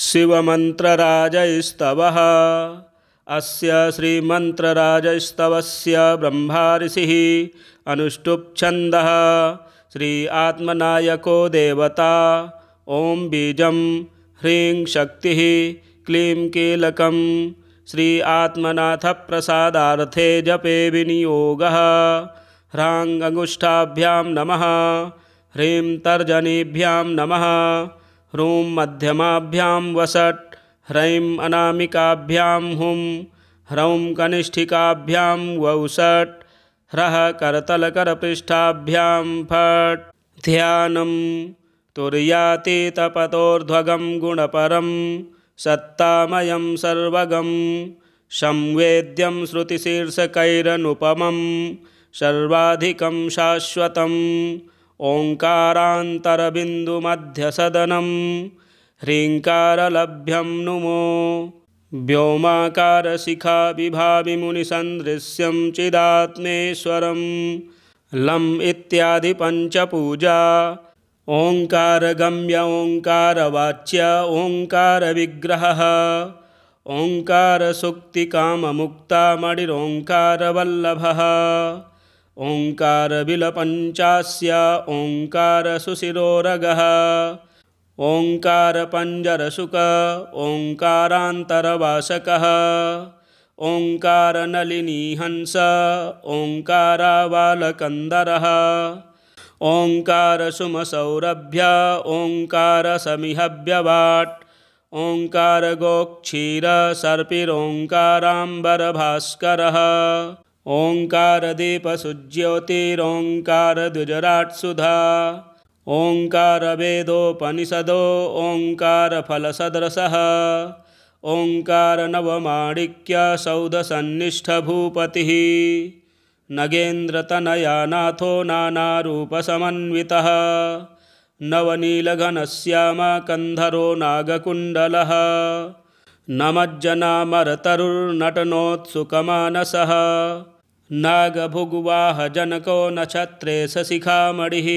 शिवमन्त्रराजस्तवः अस्य श्रीमन्त्रराजस्तवस्य ब्रह्मा ऋषिः अनुष्टुप् छन्दः श्री आत्मनायको देवता। ॐ बीजं ह्रीं शक्तिः क्लीं कीलकं श्री आत्मनाथ प्रसादार्थे जपे विनियोगः। ह्रां अंगुष्ठाभ्यां नमः, ह्रीं तर्जनीभ्यां नमः, ह्रूं मध्यमाभ्यां वसट्, ह्रैं अनामिकाभ्यां हुं, ह्रौं कनिष्ठिकाभ्यां वौसट्, ह्रः करतलकरपृष्ठाभ्यां फट्। ध्यानं तुर्यातीतपतोर्ध्वगं गुणपरं सत्तामयं सर्वगं संवेद्यं श्रुतिशीर्षकैरनुपमं सर्वाधिकं शाश्वतम्। ओङ्कारान्तरबिन्दुमध्यसदनं ह्रीङ्कारलभ्यं नुमो। व्योमाकारशिखाविभाविमुनिसन्दृश्यं चिदात्मेश्वरं लम् इत्यादि पञ्चपूजा। ओङ्कारगम्य ओङ्कारवाच्य ओङ्कारविग्रहः ओङ्कारसुक्तिकाममुक्तामणिरोङ्कारवल्लभः ओङ्कारबिलपञ्चास्य ओङ्कारसुशिरोरगः ओङ्कारपञ्जरशुक ओङ्कारान्तरवासकः ओङ्कारनलिनीहंस ओङ्कारावालकन्दरः ओङ्कारसुमसौरभ्य ओङ्कारसमिहव्यवाट् ओङ्कारगोक्षीरसर्पिरोङ्काराम्बरभास्करः ओङ्कारदीपसुज्योतिरोङ्कारद्विजराट्सुधा ओङ्कारवेदोपनिषदो ओङ्कारफलसदृशः ओङ्कारनवमाणिक्यसौधसन्निष्ठभूपतिः नगेन्द्रतनयानाथो नानारूपसमन्वितः नवनीलघनश्यामकन्धरो नागकुण्डलः नमज्जनामरतरुर्नटनोत्सुकमानसः नागभुग्वाहजनको नक्षत्रेशशिखामणिः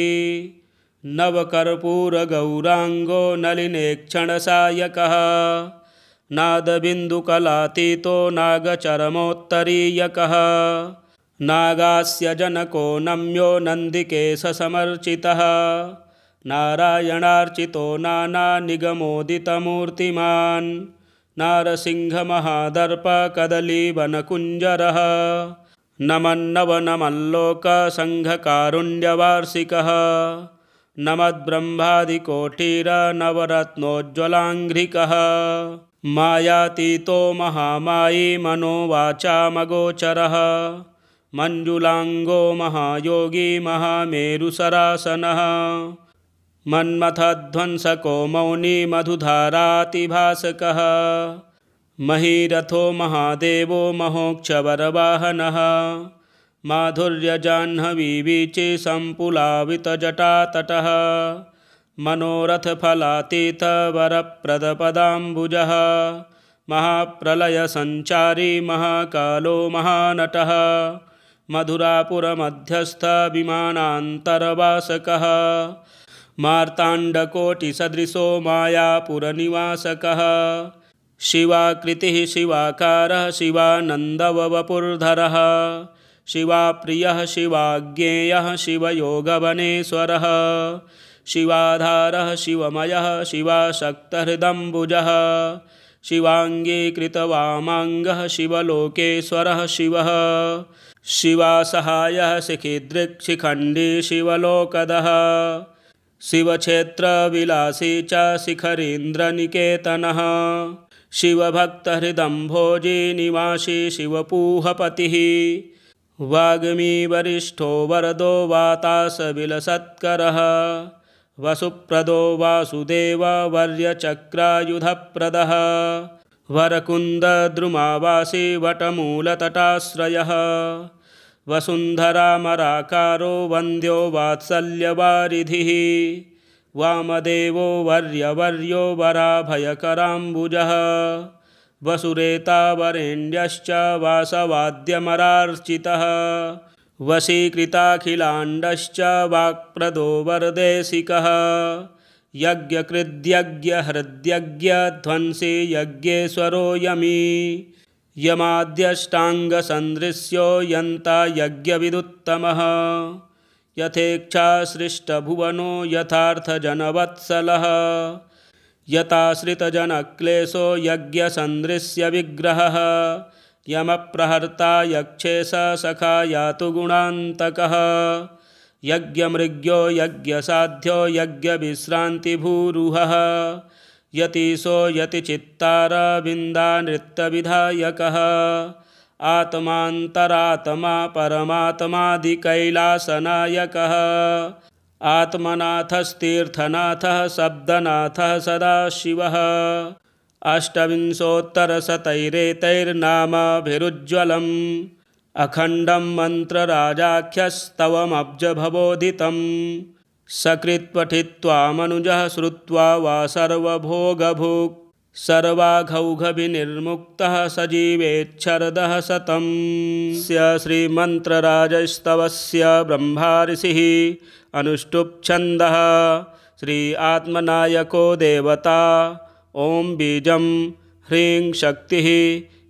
नवकर्पूरगौराङ्गो नलिनेक्षणसायकः नादबिन्दुकलातीतो नागचरमोत्तरीयकः नागास्य जनको नम्यो नन्दिकेशसमर्चितः नारायणार्चितो नानानिगमोदितमूर्तिमान् नारसिंहमहादर्पकदलीवनकुञ्जरः नमन्नवनमल्लोकसङ्घकारुण्यवार्षिकः नमद्ब्रह्मादिकोटिरनवरत्नोज्ज्वलाङ्घ्रिकः मायातीतो महामायी मनोवाचामगोचरः मञ्जुलाङ्गो महायोगी महामेरुसरासनः मन्मथध्वंसको मौनी मधुधारातिभासकः महीरथो महादेवो महोक्षवरवाहनः माधुर्यजाह्नवीवीचे सम्पुलावितजटातटः मनोरथफलातीतवरप्रदपदाम्बुजः महाप्रलयसञ्चारी महाकालो महानटः मधुरापुरमध्यस्थविमानान्तरवासकः मार्ताण्डकोटिसदृशो मायापुरनिवासकः शिवाकृतिः शिवाकारः शिवानन्दवपुर्धरः शिवाप्रियः शिवाज्ञेयः शिवयोगवनेश्वरः शिवाधारः शिवमयः शिवाशक्तहृदम्बुजः शिवाङ्गीकृतवामाङ्गः शिवलोकेश्वरः शिवः शिवासहायः शिखिदृक्शिखण्डी शिवलोकदः शिवक्षेत्रविलासी च शिखरीन्द्रनिकेतनः शिवभक्तहृदम्भोजी निवासी शिवपूहपतिः वाग्मीवरिष्ठो वरदो वातासविलसत्करः वसुप्रदो वासुदेववर्यचक्रायुधप्रदः वरकुन्दद्रुमावासी वटमूलतटाश्रयः वसुन्धरामराकारो वन्द्यो वात्सल्यवारिधिः वामदेवो वर्यवर्यो वराभयकराम्बुजः वसुरेतावरेण्यश्च वासवाद्यमरार्चितः वशीकृताखिलाण्डश्च वाक्प्रदो वरदेशिकः यज्ञकृद्यज्ञहृद्यज्ञध्वंसी यज्ञेश्वरो यमी यमाद्यष्टाङ्गसन्दृश्यो यन्ता यज्ञविदुत्तमः यथेच्छासृष्टभुवनो यथार्थजनवत्सलः यताश्रितजनक्लेशो यज्ञसन्दृश्य विग्रहः यमप्रहर्ता यक्षे स सखा यातु गुणान्तकः यज्ञमृग्यो यज्ञसाध्यो यज्ञविश्रान्तिभूरुहः यतीशो यतिचित्तारविन्दानृत्यविधायकः आत्मान्तरात्मा परमात्मादिकैलासनायकः आत्मनाथस्तीर्थनाथः शब्दनाथः सदाशिवः अष्टविंशोत्तरशतैरेतैर्नामाभिरुज्ज्वलम् अखण्डं मन्त्रराजाख्यस्तवमब्जभवोदितं सकृत्पठित्वा मनुजः श्रुत्वा वा सर्वभोगभुक् सर्वाघौघविनिर्मुक्तः सजीवेच्छरदः शतं श्रीमन्त्रराजस्तवस्य ब्रह्माऋषिः अनुष्टुप्छन्दः श्री आत्मनायको देवता ॐ बीजं ह्रीं शक्तिः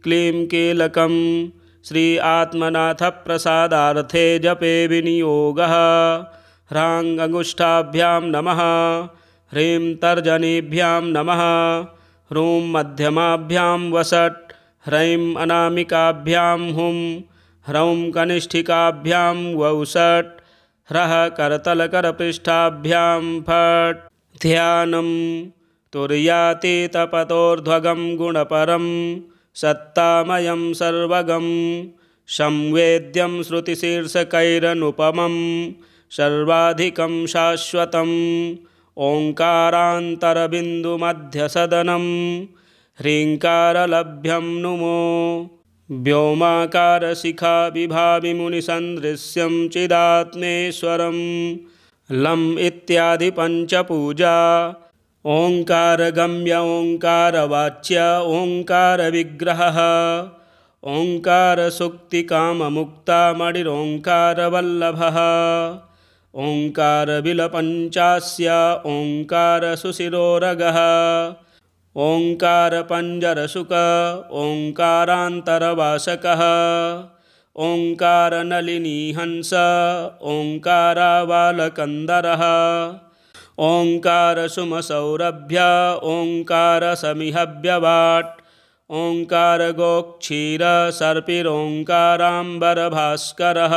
क्लीं कीलकं श्री आत्मनाथप्रसादार्थे जपे विनियोगः ह्रां अंगुष्ठाभ्यां नमः ह्रीं तर्जनीभ्यां नमः ह्रूं मध्यमाभ्यां वसट् ह्रैं अनामिकाभ्यां हुं ह्रौं कनिष्ठिकाभ्यां वौषट् ह्रः करतलकरपृष्ठाभ्यां फट् ध्यानं तुर्यातीतपतोर्ध्वगं गुणपरं सत्तामयं सर्वगं संवेद्यं श्रुतिशीर्षकैरनुपमं सर्वाधिकं शाश्वतम् ओङ्कारान्तरबिन्दुमध्यसदनं ह्रीङ्कारलभ्यं नुमो व्योमाकारशिखाविभाविमुनिसन्दृश्यं चिदात्मेश्वरं लम् इत्यादि पञ्चपूजा ओङ्कारगम्य ओङ्कारवाच्य ओङ्कारविग्रहः ओङ्कारसुक्तिकाममुक्तामणिरोङ्कारवल्लभः ओङ्कारबिलपञ्चास्य ओङ्कारसुशिरोरगः ओङ्कारपञ्जरशुक ओङ्कारान्तरवासकः ओङ्कारनलिनीहंस ओङ्कारावालकन्दरः ओङ्कारसुमसौरभ्य ओङ्कारसमिहव्यवाट् ओङ्कारगोक्षीरसर्पिरोङ्काराम्बरभास्करः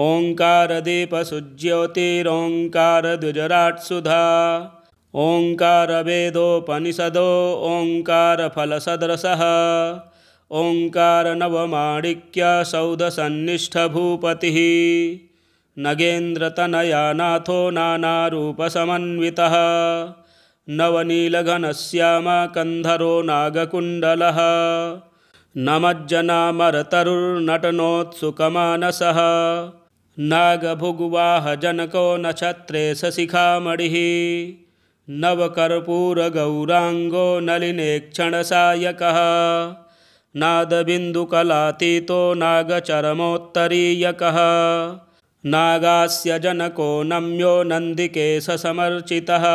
ओङ्कारदीपसुज्योतिरोङ्कारद्विजराट्सुधा ओङ्कारवेदोपनिषदो ओङ्कारफलसदृशः ओङ्कारनवमाणिक्यसौधसन्निष्ठभूपतिः नगेन्द्रतनयानाथो नानारूपसमन्वितः नवनीलघनश्यामकन्धरो नागकुण्डलः नमज्जनामरतरुर्नटनोत्सुकमानसः नागभुग्वाहजनको नक्षत्रेशशिखामणिः नवकर्पूरगौराङ्गो नलिनेक्षणसायकः नादबिन्दुकलातीतो नागचरमोत्तरीयकः नागास्य जनको नम्यो नन्दिकेशसमर्चितः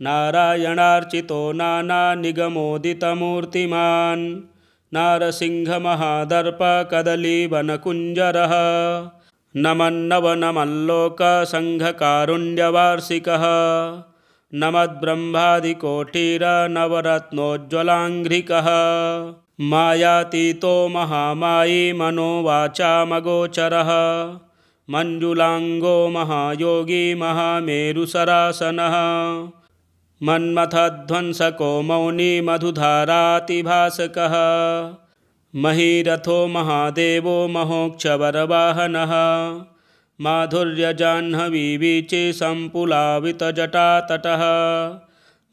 नारायणार्चितो नानानिगमोदितमूर्तिमान् नारसिंहमहादर्पकदलीवनकुञ्जरः नमन्नवनमल्लोकसङ्घकारुण्यवार्षिकः नमद्ब्रह्मादिकोटिरनवरत्नोज्ज्वलाङ्घ्रिकः मायातीतो महामायी मनोवाचामगोचरः मञ्जुलाङ्गो महायोगी महामेरुसरासनः मन्मथध्वंसको मौनी मधुधारातिभासकः महीरथो महादेवो महोक्षवरवाहनः माधुर्यजाह्नवीवीचे सम्पुलावितजटातटः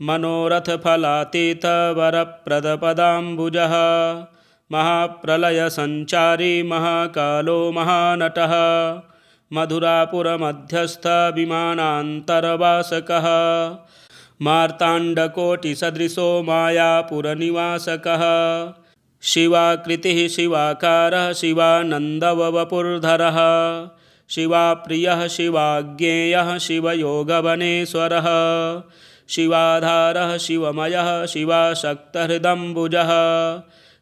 मनोरथफलातीतवरप्रदपदाम्बुजः महाप्रलयसञ्चारी महाकालो महानटः मधुरापुरमध्यस्थविमानान्तरवासकः मार्ताण्डकोटिसदृशो मायापुरनिवासकः शिवाकृतिः शिवाकारः शिवानन्दवपुर्धरः शिवाप्रियः शिवाज्ञेयः शिवयोगवनेश्वरः शिवाधारः शिवमयः शिवाशक्तहृदम्बुजः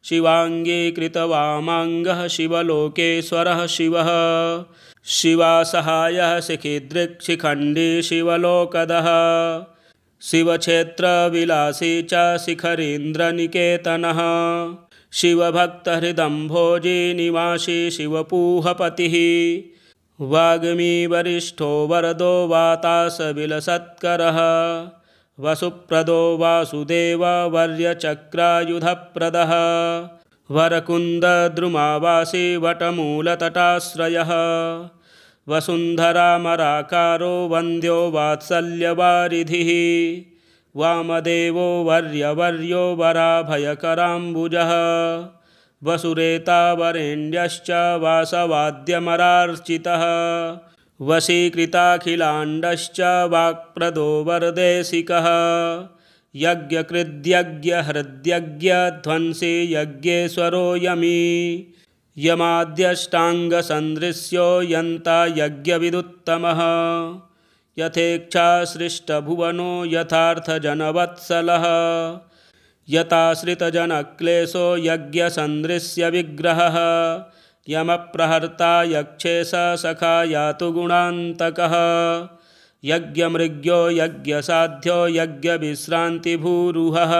शिवाङ्गीकृतवामाङ्गः शिवलोकेश्वरः शिवः शिवासहायः शिखिदृक्शिखण्डी शिवलोकदः शिवक्षेत्रविलासी च शिखरीन्द्रनिकेतनः शिवभक्तहृदम्भोजी निवासी शिवपूहपतिः वाग्मी वरिष्ठो वरदो वातासविलसत्करः वसुप्रदो वासुदेववर्यचक्रायुधप्रदः वरकुन्दद्रुमावासी वटमूलतटाश्रयः वसुन्धरामराकारो वन्द्यो वात्सल्यवारिधिः वामदेवो वर्यवर्यो वराभयकराम्बुजः वसुरेतावरेण्यश्च वासवाद्यमरार्चितः वशीकृताखिलाण्डश्च वाक्प्रदो वरदेशिकः यज्ञकृद्यज्ञहृद्यज्ञध्वंसी यज्ञेश्वरो यमी यमाद्यष्टाङ्गसन्दृश्यो यन्ता यज्ञविदुत्तमः यथेच्छासृष्टभुवनो यथार्थजनवत्सलः यताश्रितजनक्लेशो यज्ञसन्दृश्य विग्रहः यमप्रहर्ता यक्षेश सखा यातु गुणान्तकः यज्ञमृग्यो यज्ञसाध्यो यज्ञविश्रान्तिभूरुहः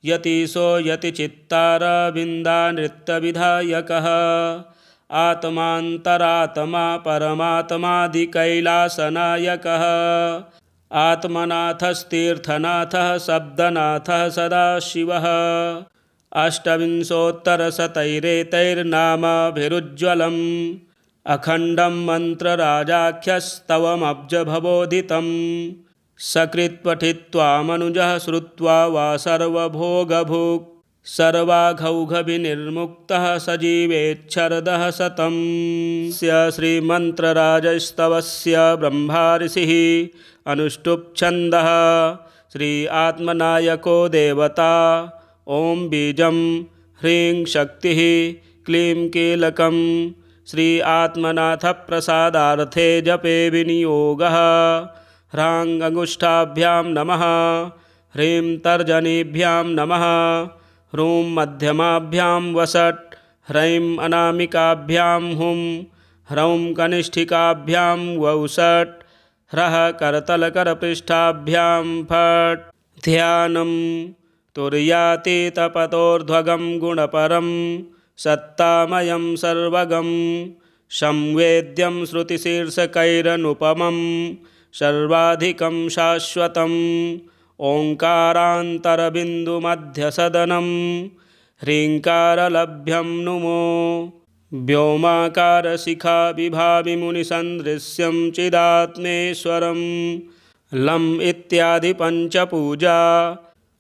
यतीशो यतिचित्तारविन्दानृत्यविधायकः आत्मान्तरात्मा परमात्मादिकैलासनायकः आत्मनाथस्तीर्थनाथः शब्दनाथः सदाशिवः अष्टविंशोत्तरशतैरेतैर्नामाभिरुज्ज्वलम् अखण्डं मन्त्रराजाख्यस्तवमब्जभवोदितं सकृत्पठित्वा मनुजः श्रुत्वा वा सर्वभोगभुक् सर्वाघौघविनिर्मुक्तः सजीवेच्छरदः शतं श्रीमन्त्रराजस्तवस्य ब्रह्माऋषिः अनुष्टुप्छन्दः श्री आत्मनायको देवता ॐ बीजं ह्रीं शक्तिः क्लीं कीलकं श्री आत्मनाथप्रसादार्थे जपे विनियोगः ह्रां अंगुष्ठाभ्यां नमः ह्रीं तर्जनीभ्यां नमः ह्रूं मध्यमाभ्यां वषट् ह्रैं अनामिकाभ्यां हुं ह्रौं कनिष्ठिकाभ्यां वौषट् ह्रः करतलकरपृष्ठाभ्यां फट् ध्यानं तुर्यातीतपतोर्ध्वगं गुणपरं सत्तामयं सर्वगं संवेद्यं श्रुतिशीर्षकैरनुपमं सर्वाधिकं शाश्वतम् ओङ्कारान्तरबिन्दुमध्यसदनं ह्रीङ्कारलभ्यं नुमो व्योमाकारशिखाविभाविमुनिसन्दृश्यं चिदात्मेश्वरं लम् इत्यादि पञ्चपूजा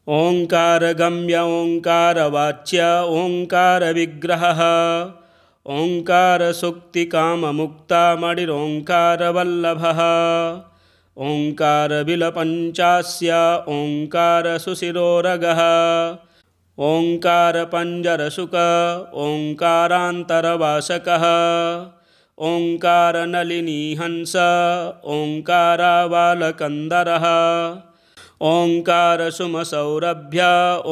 ओङ्कारगम्य ओङ्कारवाच्य ओङ्कारविग्रहः ओङ्कारसुक्तिकाममुक्तामणिरोङ्कारवल्लभः ओङ्कारबिलपञ्चास्य ओङ्कारसुशिरोरगः ओङ्कारपञ्जरशुक ओङ्कारान्तरवासकः ओङ्कारनलिनीहंस ओङ्कारावालकन्दरः ओङ्कारसुमसौरभ्य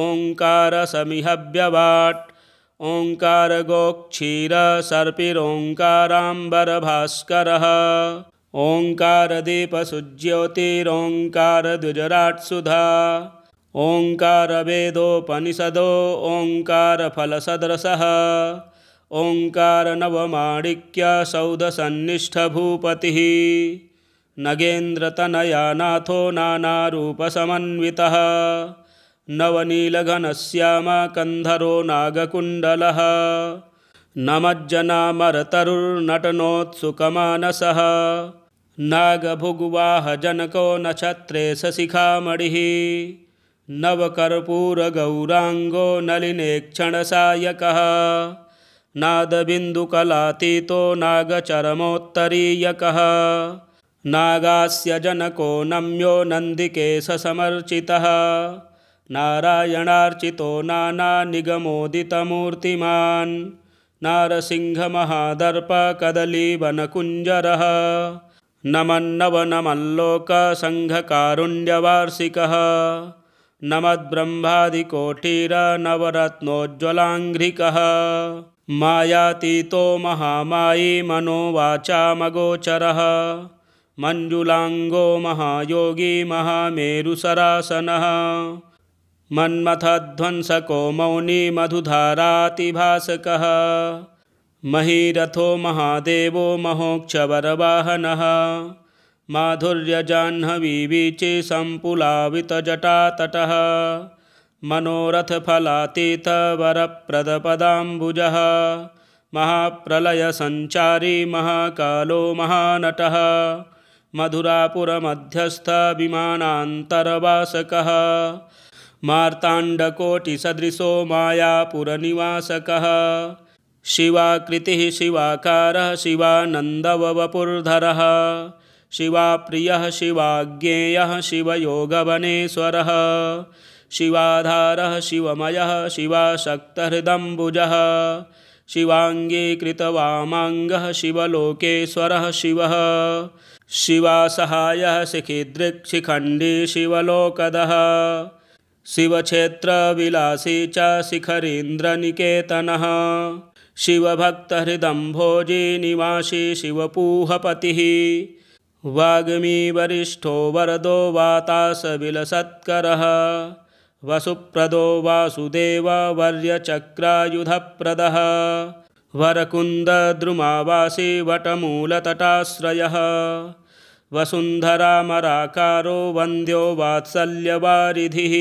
ओङ्कारसमिहव्यवाट् ओङ्कारगोक्षीरसर्पिरोङ्काराम्बरभास्करः ओङ्कारदीपसुज्योतिरोङ्कारद्विजराट्सुधा ओङ्कारवेदोपनिषदो ओङ्कारफलसदृशः ओङ्कारनवमाणिक्यसौधसन्निष्ठभूपतिः नगेन्द्रतनयानाथो नानारूपसमन्वितः नवनीलघनश्यामकन्धरो नागकुण्डलः नमज्जनामरतरुर्नटनोत्सुकमानसः नागभुग्वाहजनको नक्षत्रे सशिखामणिः नवकर्पूरगौराङ्गो नलिनेक्षणसायकः नादबिन्दुकलातीतो नागचरमोत्तरीयकः नागास्य जनको नम्यो नन्दिकेशसमर्चितः नारायणार्चितो नानानिगमोदितमूर्तिमान् नारसिंहमहादर्पकदलीवनकुञ्जरः नमन्नवनमल्लोकसङ्घकारुण्यवार्षिकः नमद्ब्रह्मादिकोटिरनवरत्नोज्ज्वलाङ्घ्रिकः मायातीतो महामायी मनोवाचामगोचरः मञ्जुलाङ्गो महायोगी महामेरुसरासनः मन्मथध्वंसको मौनी मधुधारातिभासकः महीरथो महादेवो महोक्षवरवाहनः माधुर्यजाह्नवीवीचे सम्पुलावितजटातटः मनोरथफलातीतवरप्रदपदाम्बुजः महाप्रलयसञ्चारी महाकालो महानटः मधुरापुरमध्यस्थविमानान्तरवासकः मार्ताण्डकोटिसदृशो मायापुरनिवासकः शिवाकृतिः शिवाकारः शिवानन्दववपुर्धरः शिवाप्रियः शिवाज्ञेयः शिवयोगवनेश्वरः शिवाधारः शिवमयः शिवाशक्तहृदम्बुजः शिवाङ्गीकृतवामाङ्गः शिवलोकेश्वरः शिवः शिवासहायः शिखिदृक्शिखण्डी शिवलोकदः शिवक्षेत्रविलासी च शिखरीन्द्रनिकेतनः शिवभक्तहृदम्भोजी निवासी शिवपूहपतिः वाग्मी वरिष्ठो वरदो वातासविलसत्करः वसुप्रदो वासुदेववर्यचक्रायुधप्रदः वरकुन्दद्रुमावासी वटमूलतटाश्रयः वसुन्धरामराकारो वन्द्यो वात्सल्यवारिधिः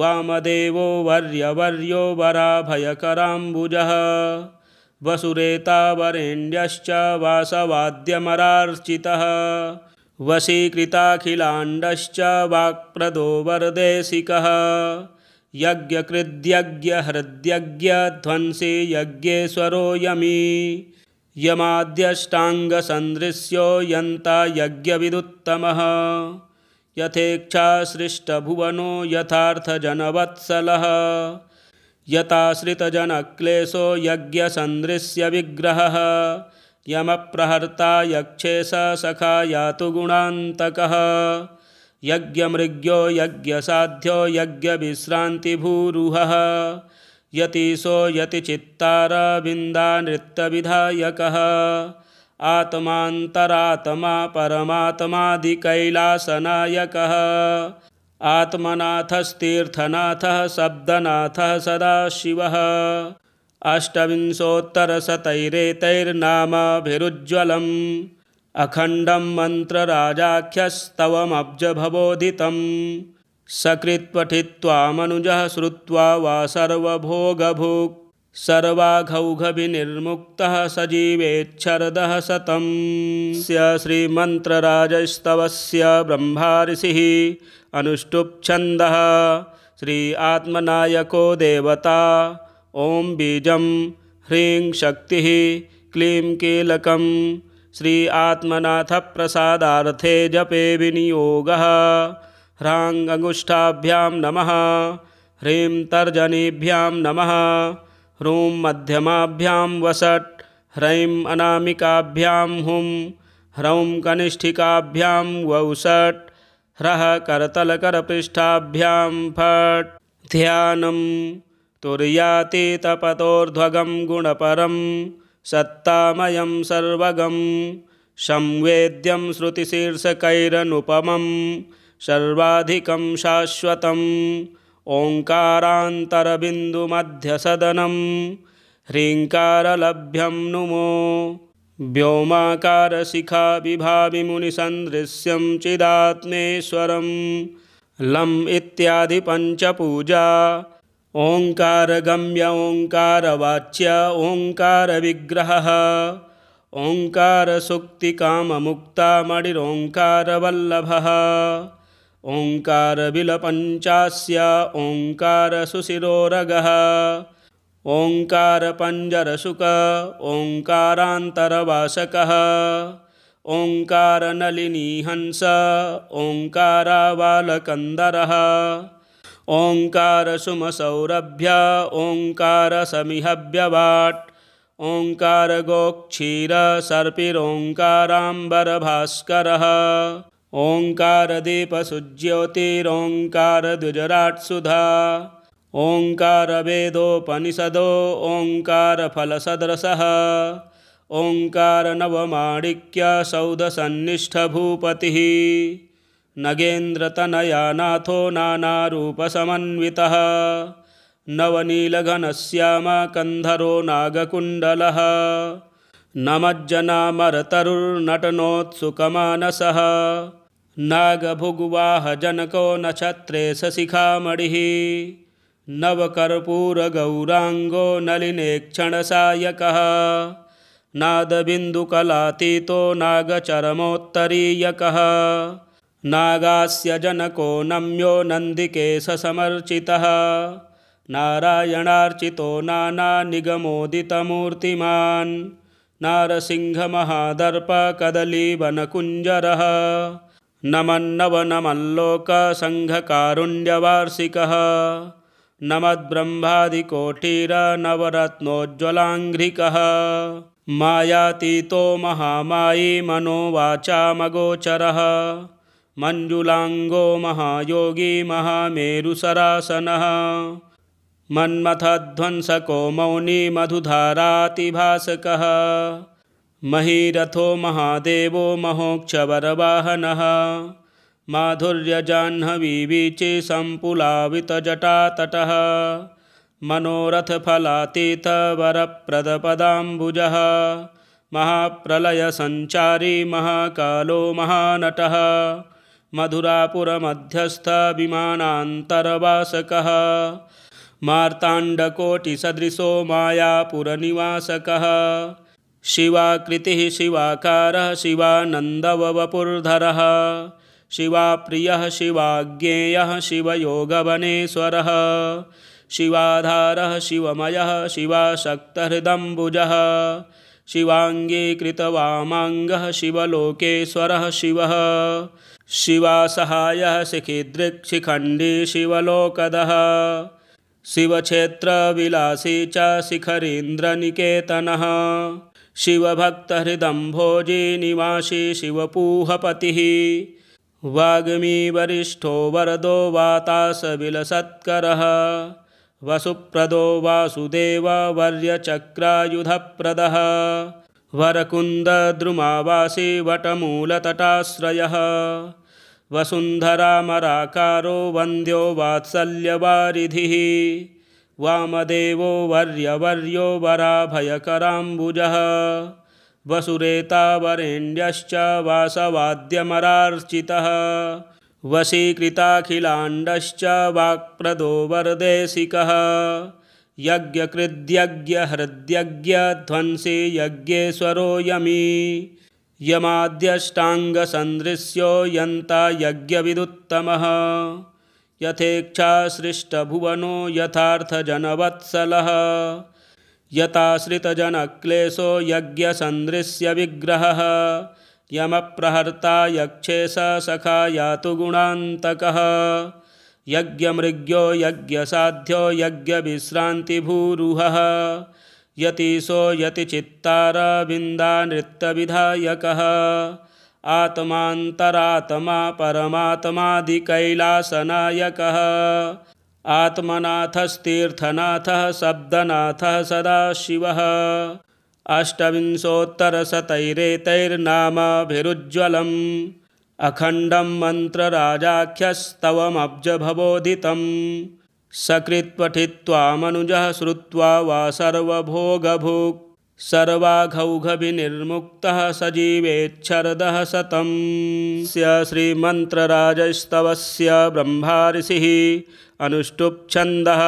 वामदेवो वर्यवर्यो वराभयकराम्बुजः वसुरेतावरेण्यश्च वासवाद्यमरार्चितः वशीकृताखिलाण्डश्च वाक्प्रदो वरदेशिकः यज्ञकृद्यज्ञहृद्यज्ञध्वंसी यज्ञेश्वरो यमी यमाद्यष्टाङ्गसन्दृश्यो यन्ता यज्ञविदुत्तमः यथेच्छासृष्टभुवनो यथार्थजनवत्सलः यताश्रितजनक्लेशो यज्ञसन्दृश्य विग्रहः यमप्रहर्ता यक्षेश सखा यातु गुणान्तकः यज्ञमृग्यो यज्ञसाध्यो यज्ञविश्रान्तिभूरुहः यतीशो यतिचित्तारविन्दानृत्यविधायकः आत्मान्तरात्मा परमात्मादिकैलासनायकः आत्मनाथस्तीर्थनाथः शब्दनाथः सदाशिवः अष्टविंशोत्तरशतैरेतैर्नामाभिरुज्ज्वलम् अखण्डं मन्त्रराजाख्यस्तवमब्जभवोदितं सकृत्पठित्वा मनुजः श्रुत्वा वा सर्वभोगभुक् सर्वाघौघविनिर्मुक्तः सजीवेच्छरदः शतं श्रीमन्त्रराजस्तवस्य ब्रह्माऋषिः अनुष्टुप्छन्दः श्री आत्मनायको देवता ॐ बीजं ह्रीं शक्तिः क्लीं कीलकं श्री आत्मनाथप्रसादार्थे जपे विनियोगः ह्रां अंगुष्ठाभ्यां नमः ह्रीं तर्जनीभ्यां नमः ह्रूं मध्यमाभ्यां वसट् ह्रैं अनामिकाभ्यां हुं ह्रौं कनिष्ठिकाभ्यां वौषट् ह्रः करतलकरपृष्ठाभ्यां फट् ध्यानं तुर्यातीतपतोर्ध्वगं गुणपरं सत्तामयं सर्वगं संवेद्यं श्रुतिशीर्षकैरनुपमं सर्वाधिकं शाश्वतम् ओङ्कारान्तरबिन्दुमध्यसदनं ह्रीङ्कारलभ्यं नुमो व्योमाकारशिखाविभाविमुनिसन्दृश्यं चिदात्मेश्वरं लम् इत्यादि पञ्चपूजा ओङ्कारगम्य ओङ्कारवाच्य ओङ्कारविग्रहः ओङ्कारसुक्तिकाममुक्तामणिरोङ्कारवल्लभः ओङ्कारबिलपञ्चास्य ओङ्कारसुशिरोरगः ओङ्कारपञ्जरशुक ओङ्कारान्तरवासकः ओङ्कारनलिनीहंस ओङ्कारावालकन्दरः ओङ्कारसुमसौरभ्य ओङ्कारसमिहव्यवाट् ओङ्कारगोक्षीरसर्पिरोङ्काराम्बरभास्करः ओङ्कारदीपसुज्योतिरोङ्कारद्विजराट्सुधा ओङ्कारवेदोपनिषदो ओङ्कारफलसदृशः ओङ्कारनवमाणिक्यसौधसन्निष्ठभूपतिः नगेन्द्रतनयानाथो नानारूपसमन्वितः नवनीलघनश्यामकन्धरो नागकुण्डलः नमज्जनामरतरुर्नटनोत्सुकमानसः नागभुग्वाहजनको नक्षत्रेशशिखामणिः नवकर्पूरगौराङ्गो नलिनेक्षणसायकः नादबिन्दुकलातीतो नागचरमोत्तरीयकः नागास्य जनको नम्यो नन्दिकेशसमर्चितः नारायणार्चितो नानानिगमोदितमूर्तिमान् नारसिंहमहादर्पकदलीवनकुञ्जरः नमन्नवनमल्लोकसङ्घकारुण्यवार्षिकः नमद्ब्रह्मादिकोटिरनवरत्नोज्ज्वलाङ्घ्रिकः मायातीतो महामायी मनोवाचामगोचरः मञ्जुलाङ्गो महायोगी महामेरुसरासनः मन्मथध्वंसको मौनी मधुधारातिभासकः महीरथो महादेवो महोक्षवरवाहनः माधुर्यजाह्नवीवीचे सम्पुलावितजटातटः मनोरथफलातीतवरप्रदपदाम्बुजः महाप्रलयसञ्चारी महाकालो महानटः मधुरापुरमध्यस्थविमानान्तरवासकः मार्ताण्डकोटिसदृशो मायापुरनिवासकः शिवाकृतिः शिवाकारः शिवानन्दवपुर्धरः शिवाप्रियः शिवाज्ञेयः शिवयोगवनेश्वरः शिवाधारः शिवमयः शिवाशक्तहृदम्बुजः शिवाङ्गीकृतवामाङ्गः शिवलोकेश्वरः शिवः शिवासहायः शिखिदृक्शिखण्डी शिवलोकदः शिवक्षेत्रविलासी च शिखरीन्द्रनिकेतनः शिवभक्तहृदम्भोजी निवासी शिवपूहपतिः वाग्मीवरिष्ठो वरदो वातासविलसत्करः वसुप्रदो वासुदेववर्यचक्रायुधप्रदः वरकुन्दद्रुमावासी वटमूलतटाश्रयः वसुन्धरामराकारो वन्द्यो वात्सल्यवारिधिः वामदेवो वर्यवर्यो वराभयकराम्बुजः वसुरेतावरेण्यश्च वासवाद्यमरार्चितः वशीकृताखिलाण्डश्च वाक्प्रदो वरदेशिकः यज्ञकृद्यज्ञहृद्यज्ञध्वंसी यज्ञेश्वरो यमी यमाद्यष्टाङ्गसन्दृश्यो यन्ता यज्ञविदुत्तमः यथेच्छासृष्टभुवनो यथार्थजनवत्सलः यथाश्रितजनक्लेशो यज्ञसन्दृश्यविग्रहः यमप्रहर्ता यक्षेश सखा यातु गुणान्तकः यज्ञमृग्यो यज्ञसाध्यो यज्ञविश्रान्तिभूरुहः यतीशो यतिचित्तारविन्दानृत्यविधायकः आत्मान्तरात्मा परमात्मादिकैलासनायकः आत्मनाथस्तीर्थनाथः शब्दनाथः सदाशिवः अष्टविंशोत्तरशतैरेतैर्नामाभिरुज्ज्वलम् अखण्डं मन्त्रराजाख्यस्तवमब्जभवोदितं सकृत्पठित्वा मनुजः श्रुत्वा वा सर्वभोगभुक् सर्वाघौघविनिर्मुक्तः सजीवेच्छरदः शतं श्रीमन्त्रराजस्तवस्य ब्रह्माऋषिः अनुष्टुप्छन्दः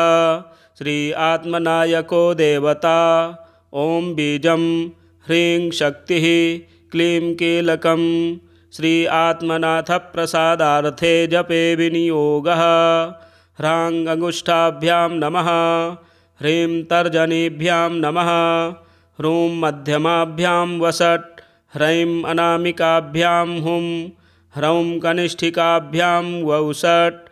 श्री आत्मनायको देवता ॐ बीजं ह्रीं शक्तिः क्लीं कीलकं श्री आत्मनाथप्रसादार्थे जपे विनियोगः ह्रां अंगुष्ठाभ्यां नमः ह्रीं तर्जनीभ्यां नमः ह्रूं मध्यमाभ्यां वषट् ह्रैं अनामिकाभ्यां हुं ह्रौं कनिष्ठिकाभ्यां वौषट्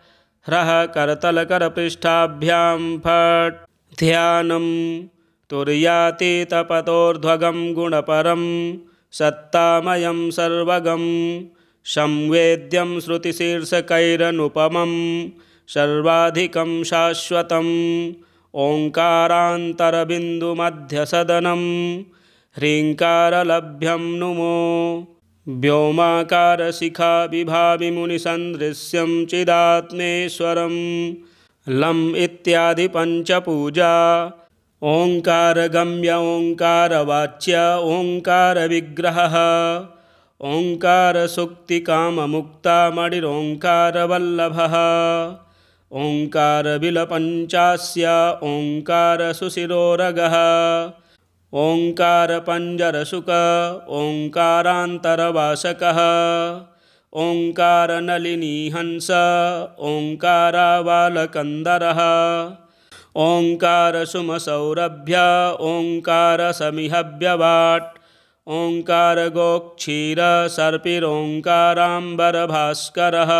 ह्रः करतलकरपृष्ठाभ्यां फट् ध्यानं तुर्यातीतपतोर्ध्वगं गुणपरं सत्तामयं सर्वगं संवेद्यं श्रुतिशीर्षकैरनुपमं सर्वाधिकं शाश्वतम् ओङ्कारान्तरबिन्दुमध्यसदनं ह्रीङ्कारलभ्यं नुमो व्योमाकारशिखाविभाविमुनिसन्दृश्यं चिदात्मेश्वरं लम् इत्यादि पञ्चपूजा ओङ्कारगम्य ओङ्कारवाच्य ओङ्कारविग्रहः ओङ्कारसुक्तिकाममुक्तामणिरोङ्कारवल्लभः ओङ्कारबिलपञ्चास्य ओङ्कारसुशिरोरगः ओङ्कारपञ्जरशुक ओङ्कारान्तरवासकः ओङ्कारनलिनीहंस ओङ्कारावालकन्दरः ओङ्कारसुमसौरभ्य ओङ्कारसमिहव्यवाट् ओङ्कारगोक्षीरसर्पिरोङ्काराम्बरभास्करः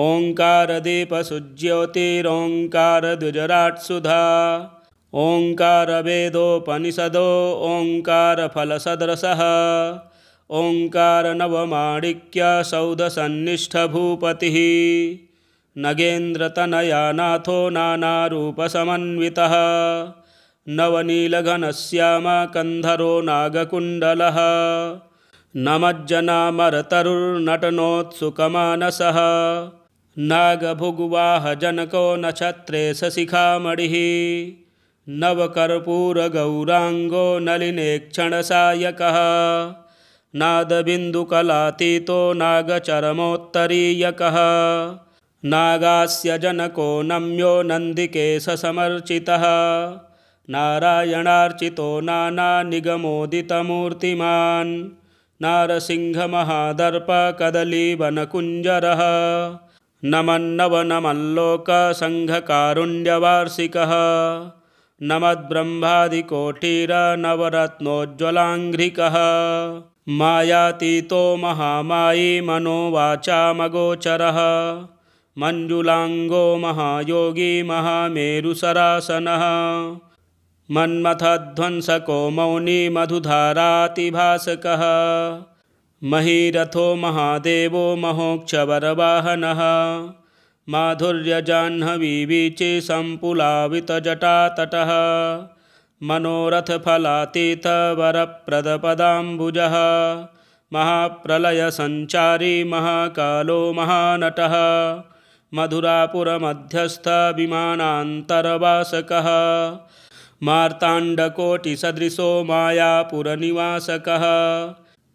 ओङ्कारदीपसुज्योतिरोङ्कारद्विजराट्सुधा ओङ्कारवेदोपनिषदो ओङ्कारफलसदृशः ओङ्कारनवमाणिक्यसौधसन्निष्ठभूपतिः नगेन्द्रतनयानाथो नानारूपसमन्वितः नवनीलघनश्यामकन्धरो नागकुण्डलः नमज्जनामरतरुर्नटनोत्सुकमानसः नागभुग्वाहजनको नक्षत्रे सशिखामणिः नवकर्पूरगौराङ्गो नलिनेक्षणसायकः नादबिन्दुकलातीतो नागचरमोत्तरीयकः नागास्यजनको नम्यो नन्दिकेशसमर्चितः नारायणार्चितो नानानिगमोदितमूर्तिमान् नारसिंहमहादर्पकदलीवनकुञ्जरः नमन्नवनमल्लोकसङ्घकारुण्यवार्षिकः नमद्ब्रह्मादिकोटिरनवरत्नोज्ज्वलाङ्घ्रिकः मायातीतो महामायी मनोवाचामगोचरः मञ्जुलाङ्गो महायोगी महामेरुसरासनः मन्मथध्वंसको मौनी मधुधारातिभासकः महीरथो महादेवो महोक्षवरवाहनः माधुर्यजाह्नवीवीचे सम्पुलावितजटातटः मनोरथफलातीतवरप्रदपदाम्बुजः महाप्रलयसञ्चारी महाकालो महानटः मधुरापुरमध्यस्थविमानान्तरवासकः मार्ताण्डकोटिसदृशो मायापुरनिवासकः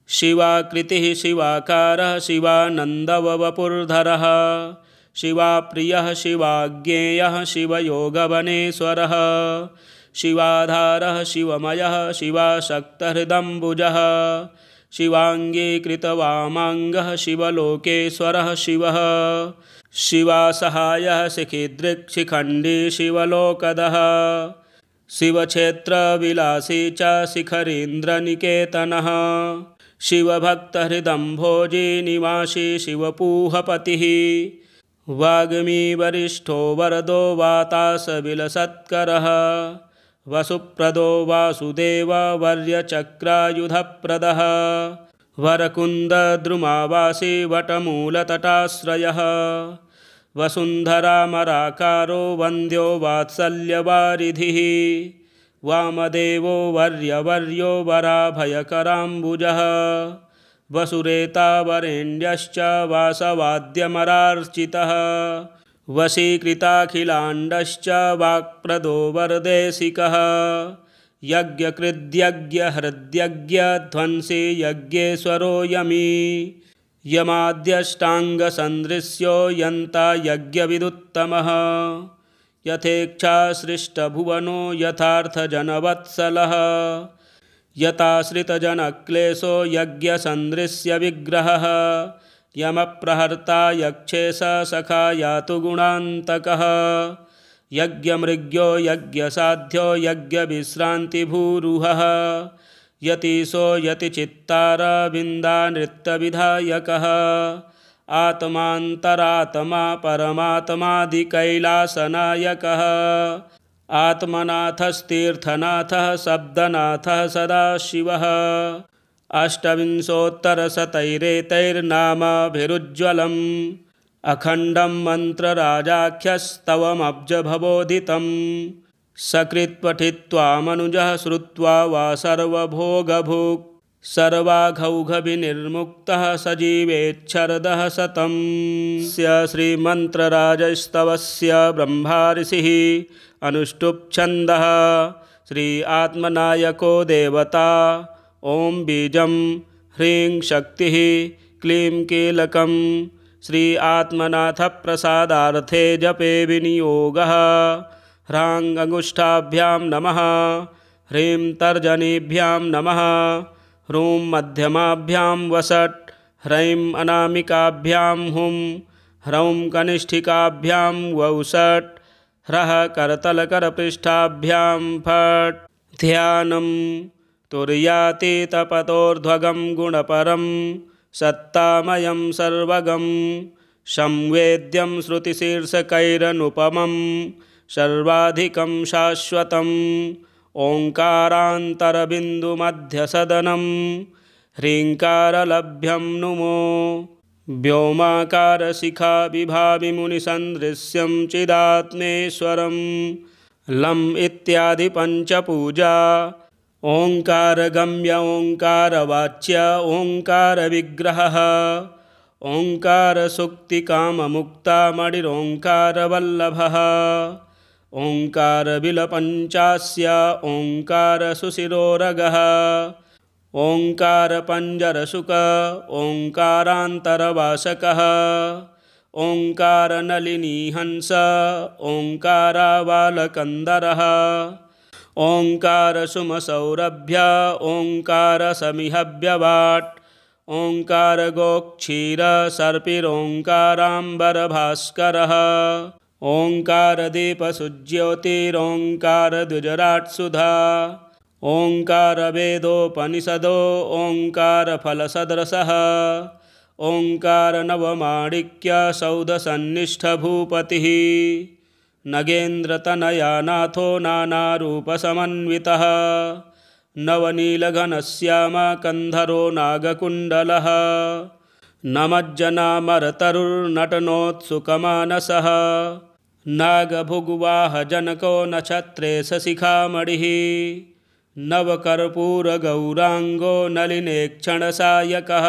शिवाकृतिः शिवाकारः शिवानन्दववपुर्धरः शिवाप्रियः शिवाज्ञेयः शिवयोगवनेश्वरः शिवाधारः शिवमयः शिवाशक्तहृदम्बुजः शिवाङ्गीकृतवामाङ्गः शिवलोकेश्वरः शिवः शिवासहायः शिखिदृक्शिखण्डी शिवलोकदः शिवक्षेत्रविलासी च शिखरीन्द्रनिकेतनः शिवभक्तहृदम्भोजी निवासी शिवपूहपतिः वाग्मीवरिष्ठो वरदो वातासविलसत्करः वसुप्रदो वासुदेववर्यचक्रायुधप्रदः वरकुन्दद्रुमावासी वटमूलतटाश्रयः वसुन्धरामराकारो वन्द्यो वात्सल्यवारिधिः वामदेवो वर्यवर्यो वराभयकराम्बुजः वसुरेतावरेण्यश्च वासवाद्यमरार्चितः वशीकृताखिलाण्डश्च वाक्प्रदो वरदेशिकः यज्ञकृद्यज्ञहृद्यज्ञध्वंसी यज्ञेश्वरो यमी यमाद्यष्टाङ्गसन्दृश्यो यन्ता यज्ञविदुत्तमः यथेच्छासृष्टभुवनो यथार्थजनवत्सलः यथाश्रितजनक्लेशो यज्ञसन्दृश्य विग्रहः यमप्रहर्ता यक्षेश सखा यातु गुणान्तकः यज्ञमृग्यो यज्ञसाध्यो यज्ञविश्रान्तिभूरुहः यतीशो यतिचित्तारविन्दानृत्यविधायकः आत्मान्तरात्मा परमात्मादिकैलासनायकः आत्मनाथस्तीर्थनाथः शब्दनाथः सदाशिवः। अष्टविंशोत्तरशतैरेतैर्नामाभिरुज्ज्वलम् अखण्डं मन्त्रराजाख्यस्तवमब्जभवोदितं सकृत्पठित्वा मनुजः श्रुत्वा वा सर्वभोगभुक् सर्वाघौघविनिर्मुक्तः सजीवेच्छरदः शतं। श्रीमन्त्रराजस्तवस्य ब्रह्माऋषिः अनुष्टुप्-छन्दः श्री आत्मनायको देवता। ॐ बीजं ह्रीं शक्तिः क्लीं कीलकम्। श्री आत्मनाथप्रसादार्थे जपे विनियोगः। ह्रां अंगुष्ठाभ्यां नमः, ह्रीं तर्जनीभ्यां नमः, ह्रूं मध्यमाभ्यां वषट्, ह्रैं अनामिकाभ्यां हुं, ह्रौं कनिष्ठिकाभ्यां वौषट्, ह्रः करतलकरपृष्ठाभ्यां फट्। ध्यानं तुर्यातीतपतोर्ध्वगं गुणपरं सत्तामयं सर्वगं संवेद्यं श्रुतिशीर्षकैरनुपमं सर्वाधिकं शाश्वतम्। ओङ्कारान्तरबिन्दुमध्यसदनं ह्रीङ्कारलभ्यं नुमो। व्योमाकारशिखाविभाविमुनिसन्दृश्यं चिदात्मेश्वरं लम् इत्यादि पञ्चपूजा। ओङ्कारगम्य ओङ्कारवाच्य ओङ्कारविग्रहः ओङ्कारसुक्तिकाममुक्तामणिरोङ्कारवल्लभः ओङ्कारबिलपञ्चास्य ओङ्कारसुशिरोरगः ओङ्कारपञ्जरशुक ओङ्कारान्तरवासकः ओङ्कारनलिनीहंस ओङ्कारावालकन्दरः ओङ्कारसुमसौरभ्य ओङ्कारसमिहव्यवाट् ओङ्कारगोक्षीरसर्पिरोङ्काराम्बरभास्करः ओङ्कारदीपसुज्योतिरोङ्कारद्विजराट्सुधा ओङ्कारवेदोपनिषदो ओङ्कारफलसदृशः ओङ्कारनवमाणिक्यसौधसन्निष्ठभूपतिः नगेन्द्रतनयानाथो नानारूपसमन्वितः नवनीलघनश्यामकन्धरो नागकुण्डलः नमज्जनामरतरुर्नटनोत्सुकमानसः नागभुग्वाहजनको नक्षत्रेशशिखामणिः नवकर्पूरगौराङ्गो नलिनेक्षणसायकः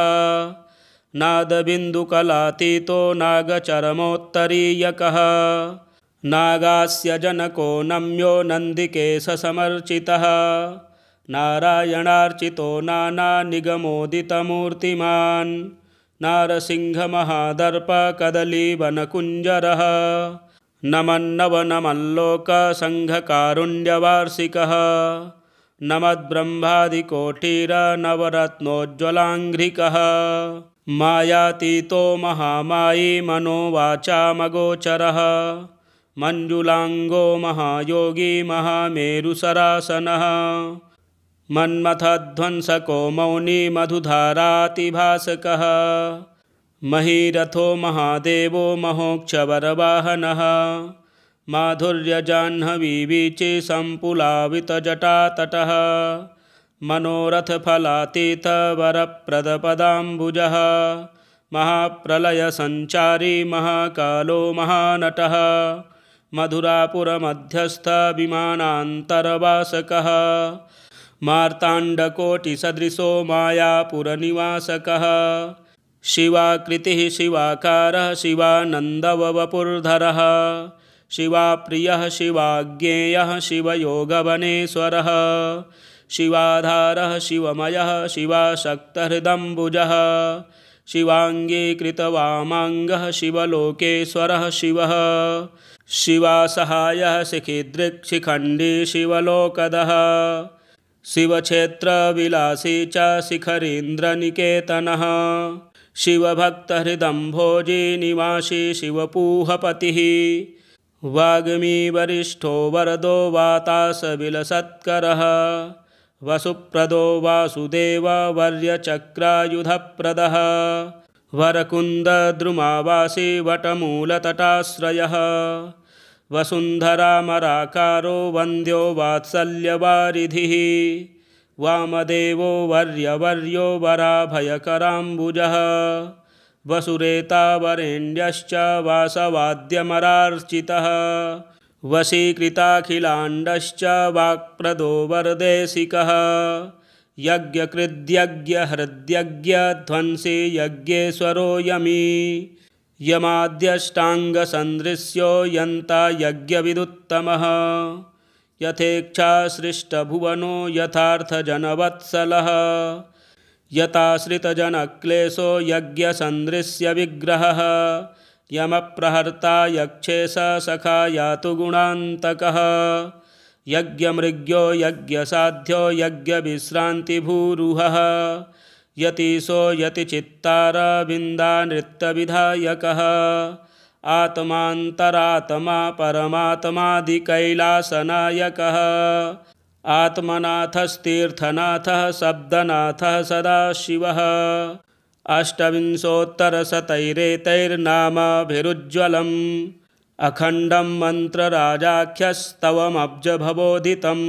नादबिन्दुकलातीतो नागचरमोत्तरीयकः नागास्य जनको नम्यो नन्दिकेशसमर्चितः नारायणार्चितो नानानिगमोदितमूर्तिमान् नारसिंहमहादर्पकदलीवनकुञ्जरः नमन्नवनमल्लोकसङ्घकारुण्यवार्षिकः नमद्ब्रह्मादिकोटिरनवरत्नोज्ज्वलाङ्घ्रिकः मायातीतो महामायी मनोवाचामगोचरः मञ्जुलाङ्गो महायोगी महामेरुसरासनः मन्मथध्वंसको मौनी मधुधारातिभासकः महीरथो महादेवो महोक्षवरवाहनः माधुर्यजाह्नवीवीचे सम्पुलावितजटातटः मनोरथफलातीतवरप्रदपदाम्बुजः महाप्रलयसञ्चारी महाकालो महानटः मधुरापुरमध्यस्थविमानान्तरवासकः मार्ताण्डकोटिसदृशो मायापुरनिवासकः शिवाकृतिः शिवाकारः शिवानन्दवपुर्धरः शिवाप्रियः शिवाज्ञेयः शिवयोगवनेश्वरः शिवाधारः शिवमयः शिवाशक्तहृदम्बुजः शिवाङ्गीकृतवामाङ्गः शिवलोकेश्वरः शिवः शिवासहायः शिखिदृक्शिखण्डी शिवलोकदः शिवक्षेत्रविलासी च शिखरीन्द्रनिकेतनः शिवभक्तहृदम्भोजी निवासी शिवपूहपतिः वाग्मीवरिष्ठो वरदो वातासविलसत्करः वसुप्रदो वासुदेववर्यचक्रायुधप्रदः वरकुन्दद्रुमावासी वटमूलतटाश्रयः वसुन्धरामराकारो वन्द्यो वात्सल्यवारिधिः वामदेवो वर्यवर्यो वराभयकराम्बुजः वसुरेतावरेण्यश्च वासवाद्यमरार्चितः वशीकृताखिलाण्डश्च वाक्प्रदो वरदेशिकः यज्ञकृद्यज्ञहृद्यज्ञध्वंसी यज्ञेश्वरो यमी यमाद्यष्टाङ्गसन्दृश्यो यन्ता यज्ञविदुत्तमः यथेच्छासृष्टभुवनो यथार्थजनवत्सलः यताश्रितजनक्लेशो यज्ञसन्दृश्यविग्रहः यमप्रहर्ता यक्षेश सखा यातु गुणान्तकः यज्ञमृग्यो यज्ञसाध्यो यज्ञविश्रान्तिभूरुहः यतीशो यतिचित्तारविन्दानृत्यविधायकः आत्मान्तरात्मा परमात्मादिकैलासनायकः आत्मनाथस्तीर्थनाथः शब्दनाथः सदाशिवः अष्टविंशोत्तरशतैरेतैर्नामाभिरुज्ज्वलम् अखण्डं मन्त्रराजाख्यस्तवमब्जभवोदितं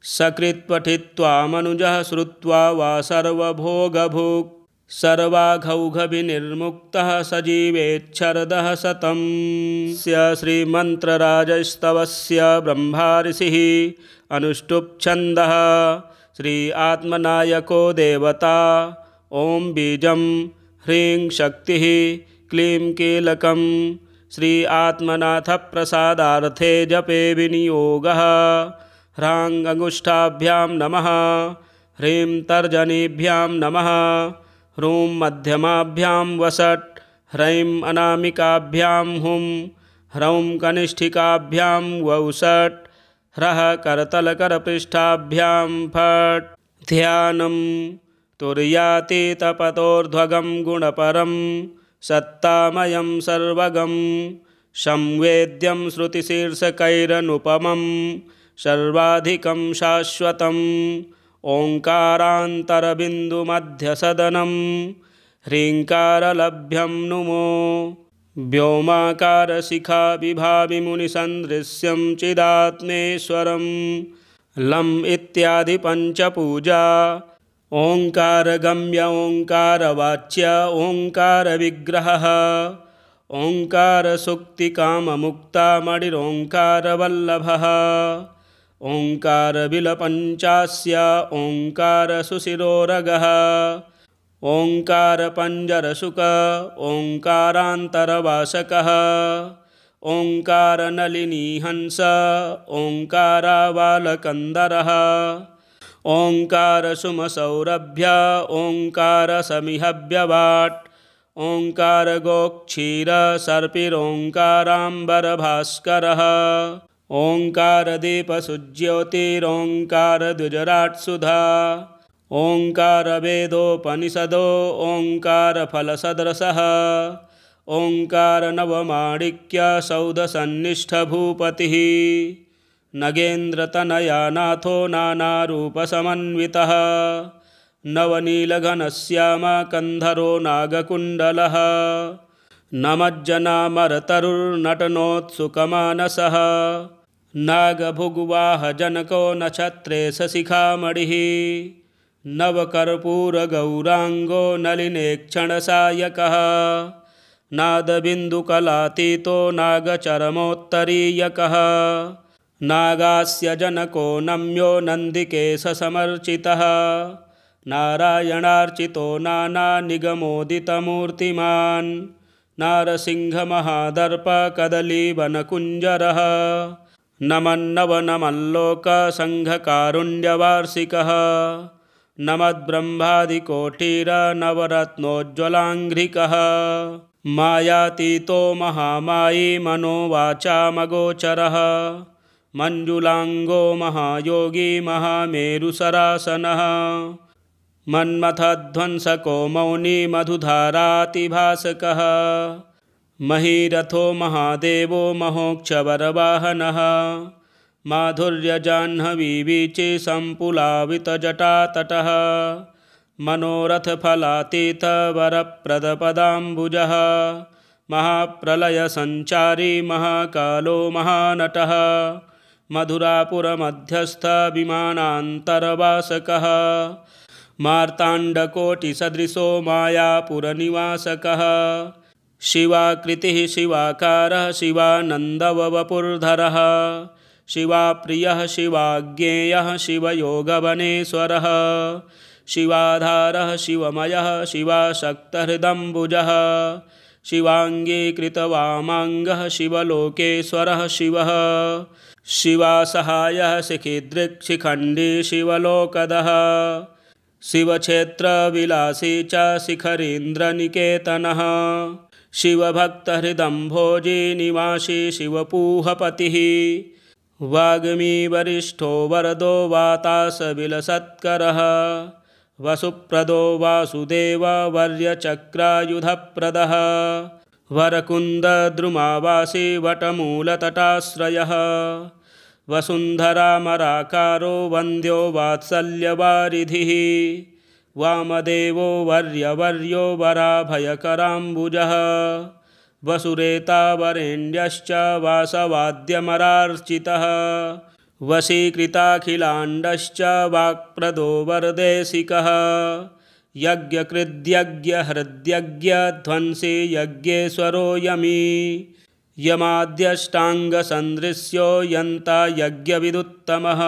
सकृत्पठित्वा मनुजः श्रुत्वा वा सर्वभोगभुक् सर्वाघौघविनिर्मुक्तः सजीवेच्छरदः शतं श्रीमन्त्रराजस्तवस्य ब्रह्माऋषिः अनुष्टुप्छन्दः श्री आत्मनायको देवता ॐ बीजं ह्रीं शक्तिः क्लीं कीलकं श्री आत्मनाथप्रसादार्थे जपे विनियोगः ह्रां अंगुष्ठाभ्यां नमः ह्रीं तर्जनीभ्यां नमः ह्रूं मध्यमाभ्यां वषट् ह्रैं अनामिकाभ्यां हुं ह्रौं कनिष्ठिकाभ्यां वौषट् ह्रः करतलकरपृष्ठाभ्यां फट् ध्यानं तुर्यातीतपतोर्ध्वगं गुणपरं सत्तामयं सर्वगं संवेद्यं श्रुतिशीर्षकैरनुपमं सर्वाधिकं शाश्वतम् ओङ्कारान्तरबिन्दुमध्यसदनं ह्रीङ्कारलभ्यं नुमो व्योमाकारशिखाविभाविमुनिसन्दृश्यं चिदात्मेश्वरं लम् इत्यादि पञ्चपूजा ओङ्कारगम्य ओङ्कारवाच्य ओङ्कारविग्रहः ओङ्कारसुक्तिकाममुक्तामणिरोङ्कारवल्लभः ओङ्कारबिलपञ्चास्य ओङ्कारसुशिरोरगः ओङ्कारपञ्जरशुक ओङ्कारान्तरवासकः ओङ्कारनलिनीहंस ओङ्कारावालकन्दरः ओङ्कारसुमसौरभ्य ओङ्कारसमिहव्यवाट् ओङ्कारगोक्षीरसर्पिरोङ्काराम्बरभास्करः ओङ्कारदीपसुज्योतिरोङ्कारद्विजराट्सुधा ओङ्कारवेदोपनिषदो ओङ्कारफलसदृशः ओङ्कारनवमाणिक्यसौधसन्निष्ठभूपतिः नगेन्द्रतनयानाथो नानारूपसमन्वितः नवनीलघनश्यामकन्धरो नागकुण्डलः नमज्जनामरतरुर्नटनोत्सुकमानसः नागभुग्वाहजनको नक्षत्रे सशिखामणिः नवकर्पूरगौराङ्गो नलिनेक्षणसायकः नादबिन्दुकलातीतो नागचरमोत्तरीयकः नागास्य जनको नम्यो नन्दिकेशसमर्चितः नारायणार्चितो नानानिगमोदितमूर्तिमान् नारसिंहमहादर्पकदलीवनकुञ्जरः नमन्नवनमल्लोकसङ्घकारुण्यवार्षिकः नमद्ब्रह्मादिकोटिरनवरत्नोज्ज्वलाङ्घ्रिकः मायातीतो महामायी मनोवाचामगोचरः मञ्जुलाङ्गो महायोगी महामेरुसरासनः मन्मथध्वंसको मौनी मधुधारातिभासकः महीरथो महादेवो महोक्षवरवाहनः माधुर्यजाह्नवीवीचे सम्पुलावितजटातटः मनोरथफलातीतवरप्रदपदाम्बुजः महाप्रलयसञ्चारी महाकालो महानटः मधुरापुरमध्यस्थ विमानान्तरवासकः मार्ताण्डकोटिसदृशो मायापुरनिवासकः शिवाकृतिः शिवाकारः शिवानन्दवपुर्धरः शिवाप्रियः शिवाज्ञेयः शिवयोगवनेश्वरः शिवाधारः शिवमयः शिवाशक्तहृदम्बुजः शिवाङ्गीकृतवामाङ्गः शिवलोकेश्वरः शिवः शिवासहायः शिखिदृक्शिखण्डी शिवलोकदः शिवक्षेत्रविलासी च शिखरीन्द्रनिकेतनः शिवभक्तहृदम्भोजी निवासी शिवपूहपतिः वाग्मी वरिष्ठो वरदो वातासविलसत्करः वसुप्रदो वासुदेववर्यचक्रायुधप्रदः वरकुन्दद्रुमावासी वटमूलतटाश्रयः वसुन्धरामराकारो वन्द्यो वात्सल्यवारिधिः वामदेवो वर्यवर्यो वराभयकराम्बुजः वसुरेतावरेण्यश्च वासवाद्यमरार्चितः वशीकृताखिलाण्डश्च वाक्प्रदो वरदेशिकः यज्ञकृद्यज्ञहृद्यज्ञध्वंसी यज्ञेश्वरो यमी यमाद्यष्टाङ्गसन्दृश्यो यन्ता यज्ञविदुत्तमः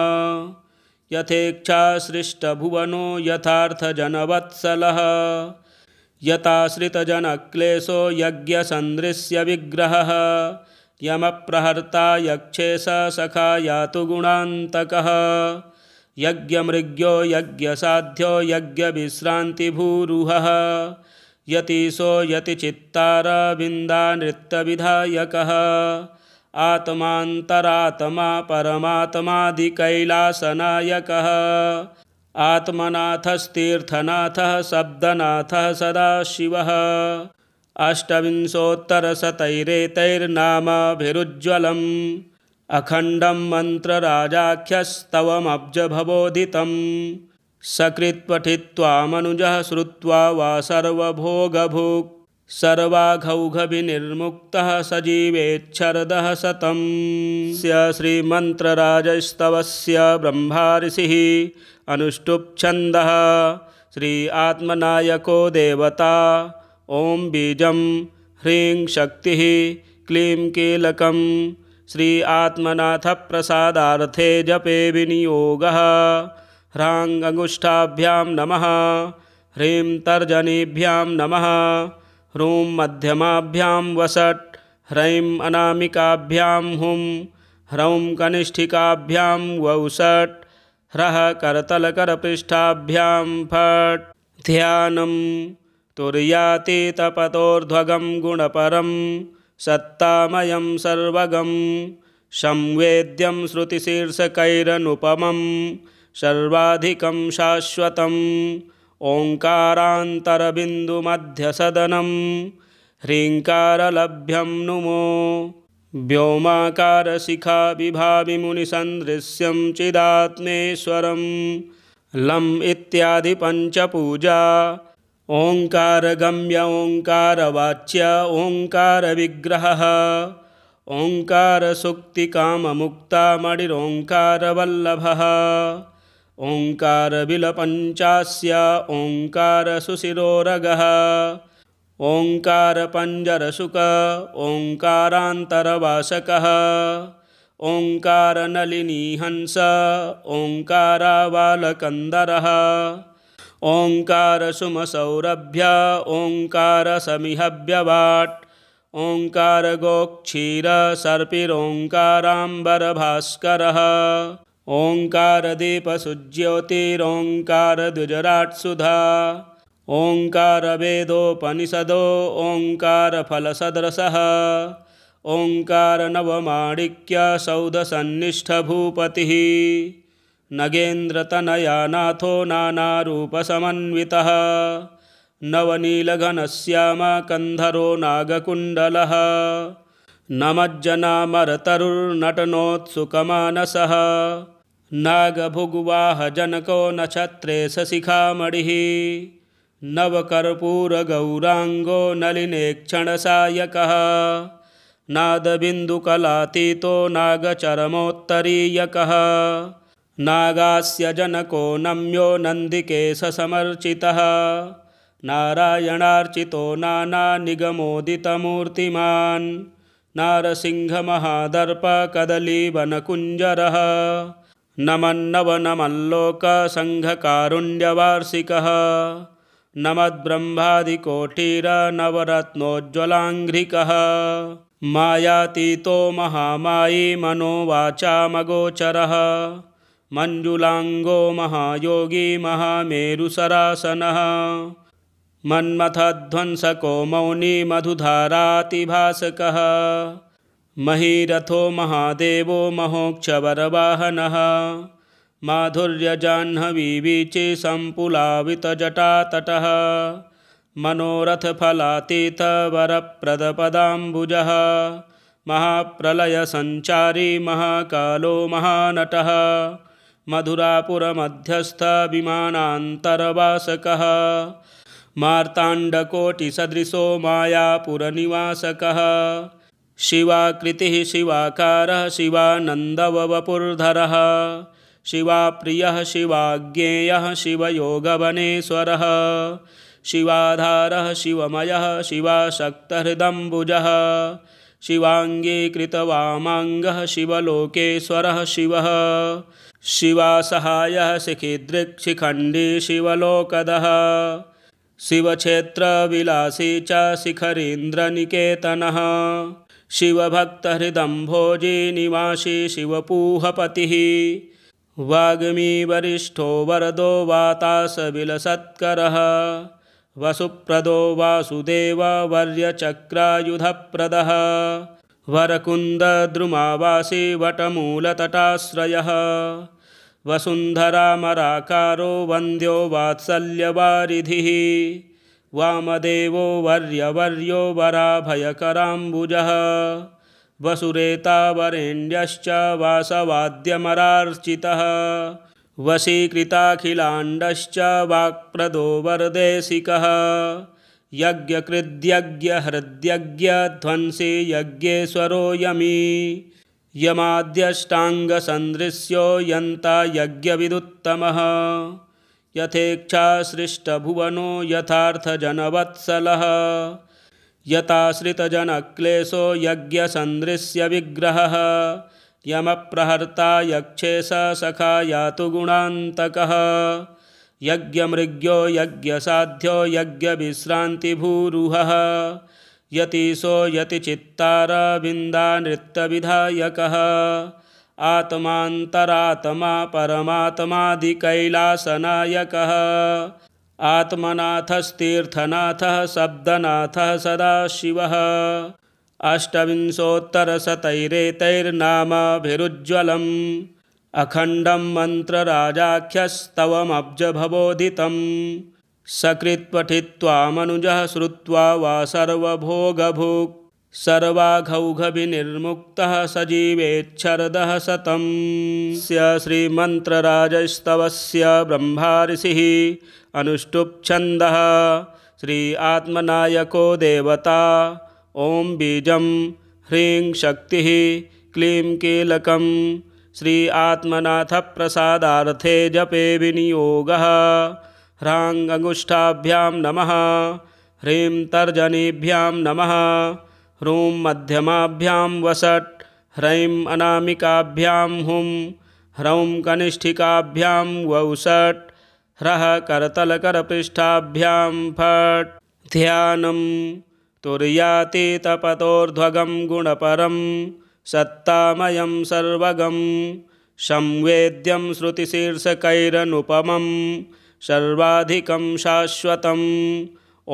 यथेच्छासृष्टभुवनो यथार्थजनवत्सलः यथाश्रितजनक्लेशो यज्ञसन्दृश्य विग्रहः यमप्रहर्ता यक्षेश सखा यातु गुणान्तकः यज्ञमृग्यो यज्ञसाध्यो यज्ञविश्रान्तिभूरुहः यतीशो यतिचित्तारविन्दानृत्यविधायकः आत्मान्तरात्मा परमात्मादिकैलासनायकः आत्मनाथस्तीर्थनाथः शब्दनाथः सदाशिवः अष्टविंशोत्तरशतैरेतैर्नामभिरुज्ज्वलम् अखण्डं मन्त्रराजाख्यस्तवमब्जभवोदितं सकृत्पठित्वा मनुजः श्रुत्वा वा सर्वभोगभुक् सर्वाघौघविनिर्मुक्तः सजीवेच्छरदः शतं श्रीमन्त्रराजस्तवस्य ब्रह्माऋषिः अनुष्टुप्छन्दः श्री आत्मनायको देवता ॐ बीजं ह्रीं शक्तिः क्लीं कीलकं श्री आत्मनाथप्रसादार्थे जपे विनियोगः ह्रां अंगुष्ठाभ्यां नमः ह्रीं तर्जनीभ्यां नमः ह्रूं मध्यमाभ्यां वषट् ह्रैं अनामिकाभ्यां हुं ह्रौं कनिष्ठिकाभ्यां वौषट् ह्रः करतलकरपृष्ठाभ्यां फट् ध्यानं तुर्यातीतपतोर्ध्वगं गुणपरं सत्तामयं सर्वगं संवेद्यं श्रुतिशीर्षकैरनुपमं सर्वाधिकं शाश्वतम् ओङ्कारान्तरबिन्दुमध्यसदनं ह्रीङ्कारलभ्यं नुमो व्योमाकारशिखाविभाविमुनिसन्दृश्यं चिदात्मेश्वरं लम् इत्यादि पञ्चपूजा ओङ्कारगम्य ओङ्कारवाच्य ओङ्कारविग्रहः ओङ्कारसुक्तिकाममुक्तामणिरोङ्कारवल्लभः ओङ्कारबिलपञ्चास्य ओङ्कारसुशिरोरगः ओङ्कारपञ्जरशुक ओङ्कारान्तरवासकः ओङ्कारनलिनीहंस ओङ्कारावालकन्दरः ओङ्कारसुमसौरभ्य ओङ्कारसमिहव्यवाट् ओङ्कारगोक्षीरसर्पिरोङ्काराम्बरभास्करः ओङ्कारदीपसुज्योतिरोङ्कारद्विजराट्सुधा ओङ्कारवेदोपनिषदो ओङ्कारफलसदृशः ओङ्कारनवमाणिक्यसौधसन्निष्ठभूपतिः नगेन्द्रतनयानाथो नानारूपसमन्वितः नवनीलघनश्यामकन्धरो नागकुण्डलः नमज्जनामरतरुर्नटनोत्सुकमानसः नागभुग्वाहजनको नक्षत्रे सशिखामणिः नवकर्पूरगौराङ्गो नलिनेक्षणसायकः नादबिन्दुकलातीतो नागचरमोत्तरीयकः नागास्य जनको नम्यो नन्दिकेशसमर्चितः नारायणार्चितो नानानिगमोदितमूर्तिमान् नारसिंहमहादर्पकदलीवनकुञ्जरः नमन्नवनमल्लोकसङ्घकारुण्यवार्षिकः नमद्ब्रह्मादिकोटिरनवरत्नोज्ज्वलाङ्घ्रिकः मायातीतो महामायी मनोवाचामगोचरः मञ्जुलाङ्गो महायोगी महामेरुसरासनः मन्मथध्वंसको मौनी मधुधारातिभासकः महीरथो महादेवो महोक्षवरवाहनः माधुर्यजाह्नवीवीचे सम्पुलावितजटातटः मनोरथफलातीतवरप्रदपदाम्बुजः महाप्रलयसञ्चारी महाकालो महानटः मधुरापुरमध्यस्थविमानान्तरवासकः मार्ताण्डकोटिसदृशो मायापुरनिवासकः शिवाकृतिः शिवाकारः शिवानन्दवपुर्धरः शिवाप्रियः शिवाज्ञेयः शिवयोगवनेश्वरः शिवाधारः शिवमयः शिवाशक्तहृदम्बुजः शिवाङ्गीकृतवामाङ्गः शिवलोकेश्वरः शिवः शिवासहायः शिखिदृक्शिखण्डी शिवलोकदः शिवक्षेत्रविलासी च शिखरीन्द्रनिकेतनः शिवभक्तहृदम्भोजी निवासी शिवपूहपतिः वाग्मीवरिष्ठो वरदो वातासविलसत्करः वसुप्रदो वासुदेववर्यचक्रायुधप्रदः वरकुन्दद्रुमावासी वटमूलतटाश्रयः वसुन्धरामराकारो वन्द्यो वात्सल्यवारिधिः वामदेवो वर्यवर्यो वराभयकराम्बुजः वसुरेतावरेण्यश्च वासवाद्यमरार्चितः वशीकृताखिलाण्डश्च वाक्प्रदो वरदेशिकः यज्ञकृद्यज्ञहृद्यज्ञध्वंसी यज्ञेश्वरो यमी यमाद्यष्टाङ्गसन्दृश्यो यन्ता यज्ञविदुत्तमः यथेच्छासृष्टभुवनो यथार्थजनवत्सलः यताश्रितजनक्लेशो यज्ञसन्दृश्यविग्रहः यमप्रहर्ता यक्षेश सखा यातु गुणान्तकः यज्ञमृग्यो यज्ञसाध्यो यज्ञविश्रान्तिभूरुहः यतीशो यतिचित्तारविन्दानृत्यविधायकः आत्मान्तरात्मा परमात्मादिकैलासनायकः आत्मनाथस्तीर्थनाथः शब्दनाथः सदाशिवः अष्टविंशोत्तरशतैरेतैर्नामाभिरुज्ज्वलम् अखण्डं मन्त्रराजाख्यस्तवमब्जभवोदितं सकृत्पठित्वा मनुजः श्रुत्वा वा सर्वभोगभुक् सर्वाघौघविनिर्मुक्तः सजीवेच्छरदः शतं श्रीमन्त्रराजस्तवस्य ब्रह्माऋषिः अनुष्टुप्छन्दः श्री आत्मनायको देवता ॐ बीजं ह्रीं शक्तिः क्लीं कीलकं श्री आत्मनाथप्रसादार्थे जपे विनियोगः ह्रां अंगुष्ठाभ्यां नमः ह्रीं तर्जनीभ्यां नमः ह्रूं मध्यमाभ्यां वषट् ह्रैं अनामिकाभ्यां हुं ह्रौं कनिष्ठिकाभ्यां वौषट् ह्रः करतलकरपृष्ठाभ्यां फट् ध्यानं तुर्यातीतपतोर्ध्वगं गुणपरं सत्तामयं सर्वगं संवेद्यं श्रुतिशीर्षकैरनुपमं सर्वाधिकं शाश्वतम्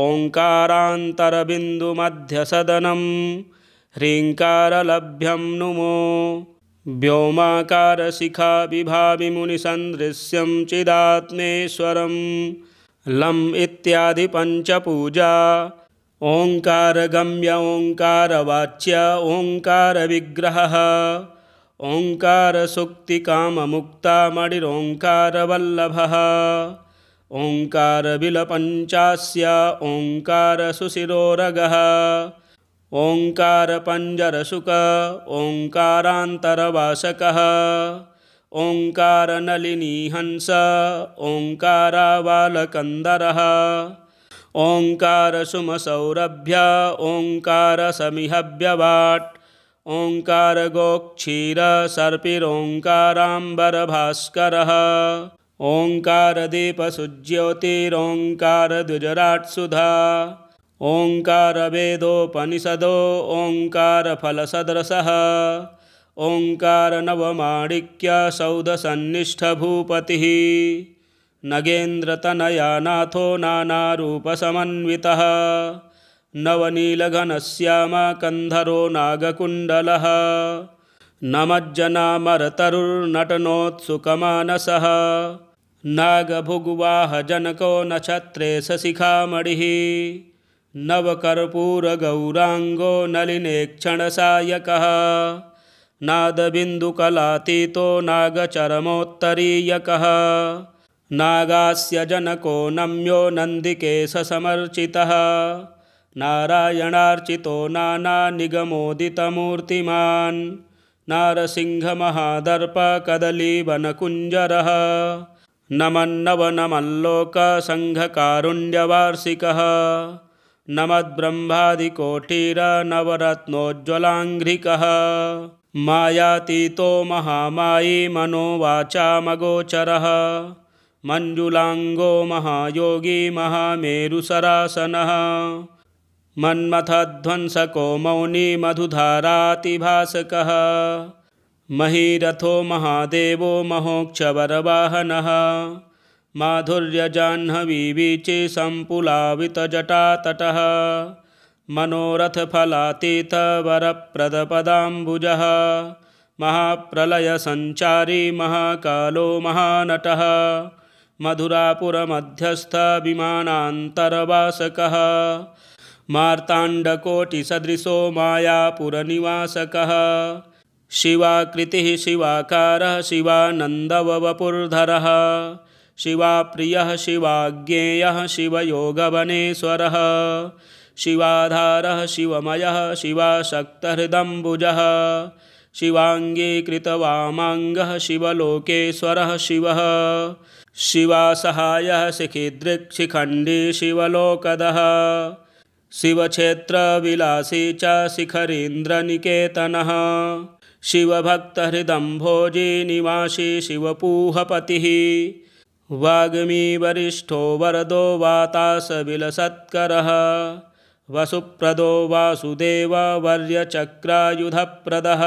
ओङ्कारान्तरबिन्दुमध्यसदनं ह्रीङ्कारलभ्यं नुमो व्योमाकारशिखाविभाविमुनिसन्दृश्यं चिदात्मेश्वरं लम् इत्यादि पञ्चपूजा ओङ्कारगम्य ओङ्कारवाच्य ओङ्कारविग्रहः ओङ्कारसुक्तिकाममुक्तामणिरोङ्कारवल्लभः ओङ्कारबिलपञ्चास्य ओङ्कारसुशिरोरगः ओङ्कारपञ्जरशुक ओङ्कारान्तरवासकः ओङ्कारनलिनीहंस ओङ्कारावालकन्दरः ओङ्कारसुमसौरभ्य ओङ्कारसमिहव्यवाट् ओङ्कारगोक्षीरसर्पिरोङ्काराम्बरभास्करः ओङ्कारदीपसुज्योतिरोङ्कारद्विजराट्सुधा ओङ्कारवेदोपनिषदो ओङ्कारफलसदृशः ओङ्कारनवमाणिक्यसौधसन्निष्ठभूपतिः नगेन्द्रतनयानाथो नानारूपसमन्वितः नवनीलघनश्यामकन्धरो नागकुण्डलः नमज्जनामरतरुर्नटनोत्सुकमानसः नागभुग्वाहजनको नक्षत्रेशशिखामणिः नवकर्पूरगौराङ्गो नलिनेक्षणसायकः नादबिन्दुकलातीतो नागचरमोत्तरीयकः नागास्य जनको नम्यो नन्दिकेशसमर्चितः नारायणार्चितो नानानिगमोदितमूर्तिमान् नारसिंहमहादर्पकदलीवनकुञ्जरः नमन्नवनमल्लोकसङ्घकारुण्यवार्षिकः नमद्ब्रह्मादिकोटिरनवरत्नोज्ज्वलाङ्घ्रिकः मायातीतो महामायी मनोवाचामगोचरः मञ्जुलाङ्गो महायोगी महामेरुसरासनः मन्मथध्वंसको मौनी मधुधारातिभासकः महीरथो महादेवो महोक्षवरवाहनः माधुर्यजाह्नवीवीचे सम्पुलावितजटातटः मनोरथफलातीतवरप्रदपदाम्बुजः महाप्रलयसञ्चारी महाकालो महानटः मधुरापुरमध्यस्थविमानान्तरवासकः मार्ताण्डकोटिसदृशो मायापुरनिवासकः शिवाकृतिः शिवाकारः शिवानन्दववपुर्धरः शिवाप्रियः शिवाज्ञेयः शिवयोगवनेश्वरः शिवाधारः शिवमयः शिवाशक्तहृदम्बुजः शिवाङ्गीकृतवामाङ्गः शिवलोकेश्वरः शिवः शिवासहायः शिखिदृक्शिखण्डी शिवलोकदः शिवक्षेत्रविलासी च शिखरीन्द्रनिकेतनः शिवभक्तहृदम्भोजी निवासी शिवपूहपतिः वाग्मीवरिष्ठो वरदो वातासविलसत्करः वसुप्रदो वासुदेववर्यचक्रायुधप्रदः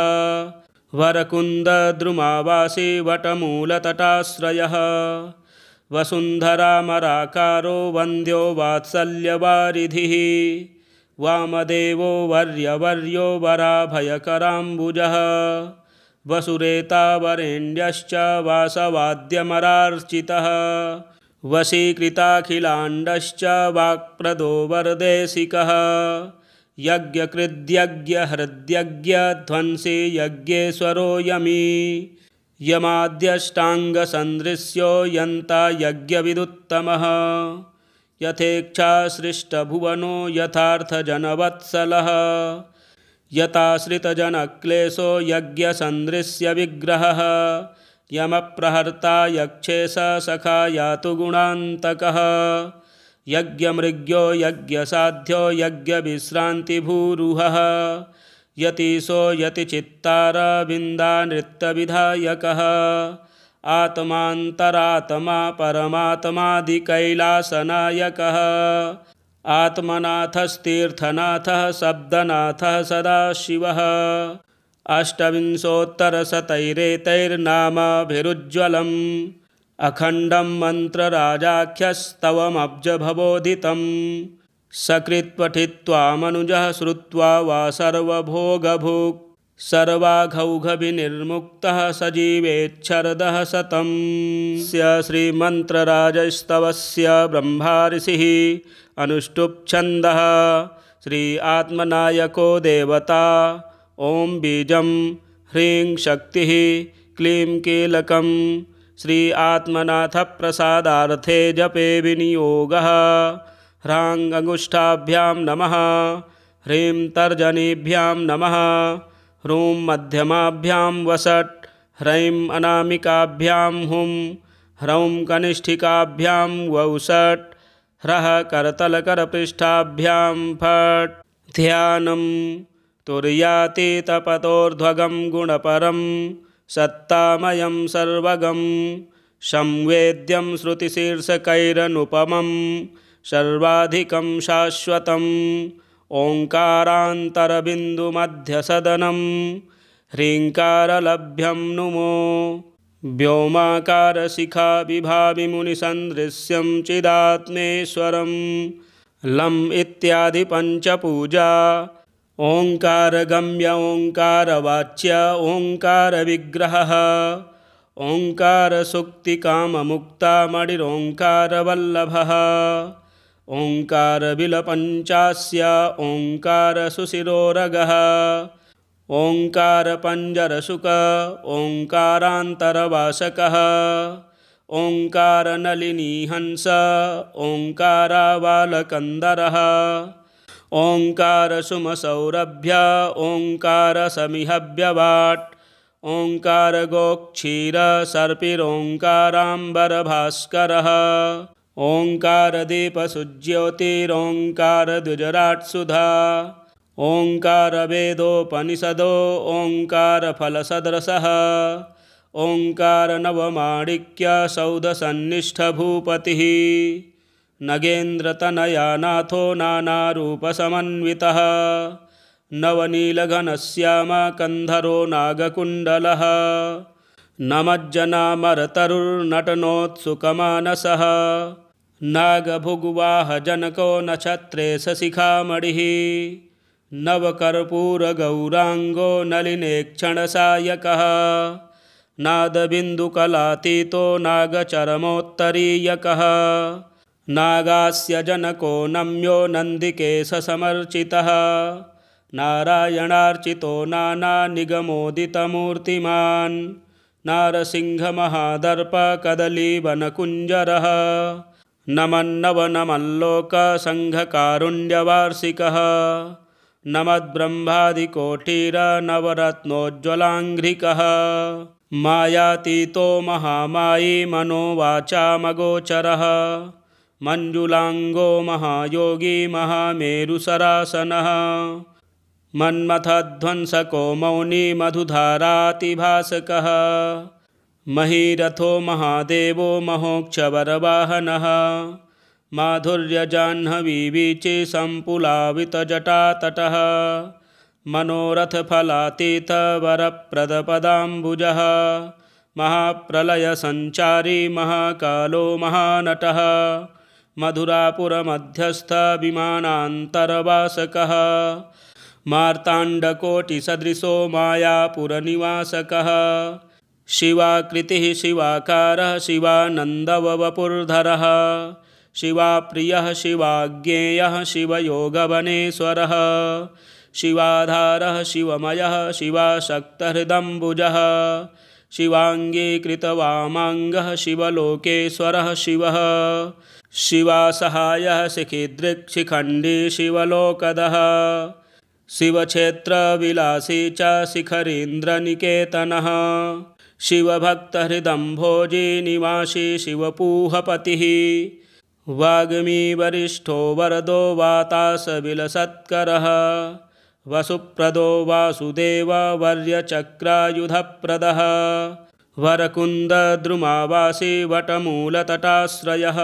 वरकुन्दद्रुमावासी वटमूलतटाश्रयः वसुन्धरामराकारो वन्द्यो वात्सल्यवारिधिः वामदेवो वर्यवर्यो वराभयकराम्बुजः वसुरेतावरेण्यश्च वासवाद्यमरार्चितः वशीकृताखिलाण्डश्च वाक्प्रदो वरदेशिकः यज्ञकृद्यज्ञहृद्यज्ञध्वंसी यज्ञेश्वरो यमी यमाद्यष्टाङ्गसन्दृश्यो यन्ता यज्ञविदुत्तमः यथेच्छासृष्टभुवनो यथार्थजनवत्सलः यथाश्रितजनक्लेशो यज्ञसन्दृश्य विग्रहः यमप्रहर्ता यक्षेश सखा यातु गुणान्तकः यज्ञमृग्यो यज्ञसाध्यो यज्ञविश्रान्तिभूरुहः यतीशो यतिचित्तारविन्दानृत्यविधायकः आत्मान्तरात्मा परमात्मादिकैलासनायकः आत्मनाथस्तीर्थनाथः शब्दनाथः सदाशिवः अष्टविंशोत्तरशतैरेतैर्नामाभिरुज्ज्वलम् अखण्डं मन्त्रराजाख्यस्तवमब्जभवोदितं सकृत्पठित्वा मनुजः श्रुत्वा वा सर्वभोगभुक् सर्वाघौघविनिर्मुक्तः सजीवेच्छरदः शतं श्रीमन्त्रराजस्तवस्य ब्रह्माऋषिः अनुष्टुप्छन्दः श्री आत्मनायको देवता ॐ बीजं ह्रीं शक्तिः क्लीं कीलकं श्री आत्मनाथ प्रसादार्थे जपे विनियोगः। ह्रां अंगुष्ठाभ्यां नमः। ह्रीं तर्जनीभ्यां नमः। ह्रूं मध्यमाभ्यां वसट्। ह्रैं अनामिकाभ्यां हुं। ह्रौं कनिष्ठिकाभ्यां वौसट्। ह्रः करतलकरपृष्ठाभ्यां फट्। ध्यानं तुर्यातीतपतोर्ध्वगं गुणपरं सत्तामयं सर्वगं संवेद्यं श्रुतिशीर्षकैरनुपमं सर्वाधिकं शाश्वतम् ओङ्कारान्तरबिन्दुमध्यसदनं ह्रीङ्कारलभ्यं नुमो। व्योमाकारशिखाविभाविमुनिसन्दृश्यं चिदात्मेश्वरं लम् इत्यादि पञ्चपूजा। ओङ्कारगम्य ओङ्कारवाच्य ओङ्कारविग्रहः ओङ्कारसुक्तिकाममुक्तामणिरोङ्कारवल्लभः ओङ्कारबिलपञ्चास्य ओङ्कारसुशिरोरगः ओङ्कारपञ्जरशुक ओङ्कारान्तरवासकः ओङ्कारनलिनीहंस ओङ्कारावालकन्दरः ओङ्कारसुमसौरभ्य ओङ्कारसमिहव्यवाट् ओङ्कारगोक्षीरसर्पिरोङ्काराम्बरभास्करः ओङ्कारदीपसुज्योतिरोङ्कारद्विजराट्सुधा ओङ्कारवेदोपनिषदो ओङ्कारफलसदृशः ओङ्कारनवमाणिक्यसौधसन्निष्ठभूपतिः नगेन्द्रतनयानाथो नानारूपसमन्वितः नवनीलघनश्यामकन्धरो नागकुण्डलः नमज्जनामरतरुर्नटनोत्सुकमानसः नागभुग्वाहजनको नक्षत्रेशशिखामणिः नवकर्पूरगौराङ्गो नलिनेक्षणसायकः नादबिन्दुकलातीतो नागचरमोत्तरीयकः नागास्य जनको नम्यो नन्दिकेशसमर्चितः नारायणार्चितो नानानिगमोदितमूर्तिमान् नारसिंहमहादर्पकदलीवनकुञ्जरः नमन्नवनमल्लोकसङ्घकारुण्यवार्षिकः नमद्ब्रह्मादिकोटिरनवरत्नोज्ज्वलाङ्घ्रिकः मायातीतो महामायी मनोवाचामगोचरः मञ्जुलाङ्गो महायोगी महामेरुसरासनः मन्मथध्वंसको मौनी मधुधारातिभासकः महीरथो महादेवो महोक्षवरवाहनः माधुर्यजाह्नवीवीचे सम्पुलावितजटातटः मनोरथफलातीतवरप्रदपदाम्बुजः महाप्रलयसञ्चारी महाकालो महानटः मधुरापुरमध्यस्थविमानान्तरवासकः मार्ताण्डकोटिसदृशो मायापुरनिवासकः शिवाकृतिः शिवाकारः शिवानन्दवपुर्धरः शिवाप्रियः शिवाज्ञेयः शिवयोगवनेश्वरः शिवाधारः शिवमयः शिवाशक्तहृदम्बुजः शिवाङ्गीकृतवामाङ्गः शिवलोकेश्वरः शिवः शिवासहायः शिखिदृक्शिखण्डी शिवलोकदः शिवक्षेत्रविलासी च शिखरीन्द्रनिकेतनः शिवभक्तहृदम्भोजी निवासी शिवपूहपतिः वाग्मीवरिष्ठो वरदो वातासविलसत्करः वसुप्रदो वासुदेववर्यचक्रायुधप्रदः वरकुन्दद्रुमावासी वटमूलतटाश्रयः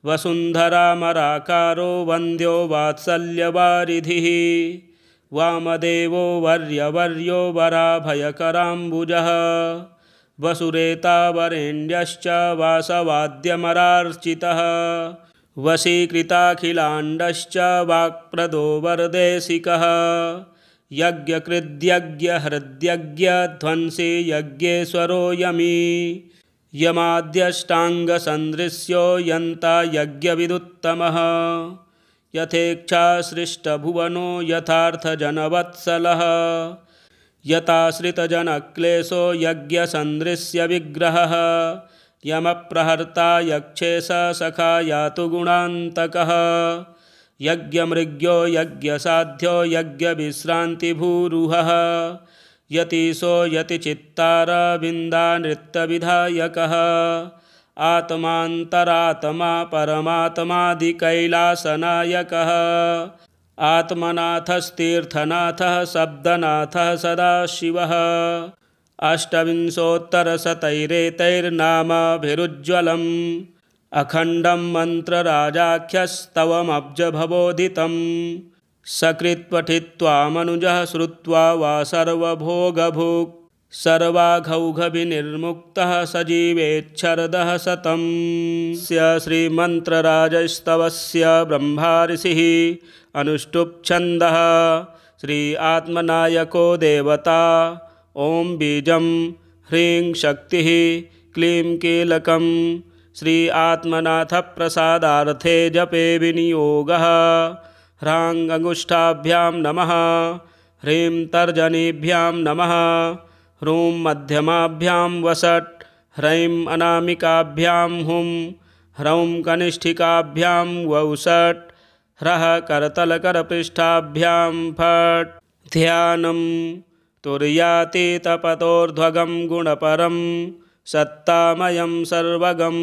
वसुन्धरामराकारो वन्द्यो वात्सल्यवारिधिः वामदेवो वर्यवर्यो वराभयकराम्बुजः वसुरेतावरेण्यश्च वासवाद्यमरार्चितः वशीकृताखिलाण्डश्च वाक्प्रदो वरदेशिकः यज्ञकृद्यज्ञहृद्यज्ञध्वंसी यज्ञेश्वरो यमी यमाद्यष्टाङ्गसन्दृश्यो यन्ता यज्ञविदुत्तमः यथेच्छासृष्टभुवनो यथार्थजनवत्सलः यताश्रितजनक्लेशो यज्ञसन्दृश्य विग्रहः यमप्रहर्ता यक्षे स सखा यातु गुणान्तकः यज्ञमृग्यो यज्ञसाध्यो यज्ञविश्रान्तिभूरुहः यतीशो यतिचित्तारविन्दानृत्यविधायकः आत्मान्तरात्मा परमात्मादिकैलासनायकः आत्मनाथस्तीर्थनाथः शब्दनाथः सदाशिवः अष्टविंशोत्तरशतैरेतैर्नामाभिरुज्ज्वलम् अखण्डं मन्त्रराजाख्यस्तवमब्जभवोदितं सकृत्पठित्वा मनुजः श्रुत्वा वा सर्वभोगभुक् सर्वाघौघविनिर्मुक्तः सजीवेच्छरदः शतं श्रीमन्त्रराजस्तवस्य ब्रह्माऋषिः अनुष्टुप्छन्दः श्री आत्मनायको देवता ॐ बीजं ह्रीं शक्तिः क्लीं कीलकं श्री आत्मनाथप्रसादार्थे जपे विनियोगः ह्रां अंगुष्ठाभ्यां नमः ह्रीं तर्जनीभ्यां नमः ह्रूं मध्यमाभ्यां वसट् ह्रैं अनामिकाभ्यां हुं ह्रौं कनिष्ठिकाभ्यां वौसट् ह्रः करतलकरपृष्ठाभ्यां फट् ध्यानं तुर्यातीतपतोर्ध्वगं गुणपरं सत्तामयं सर्वगं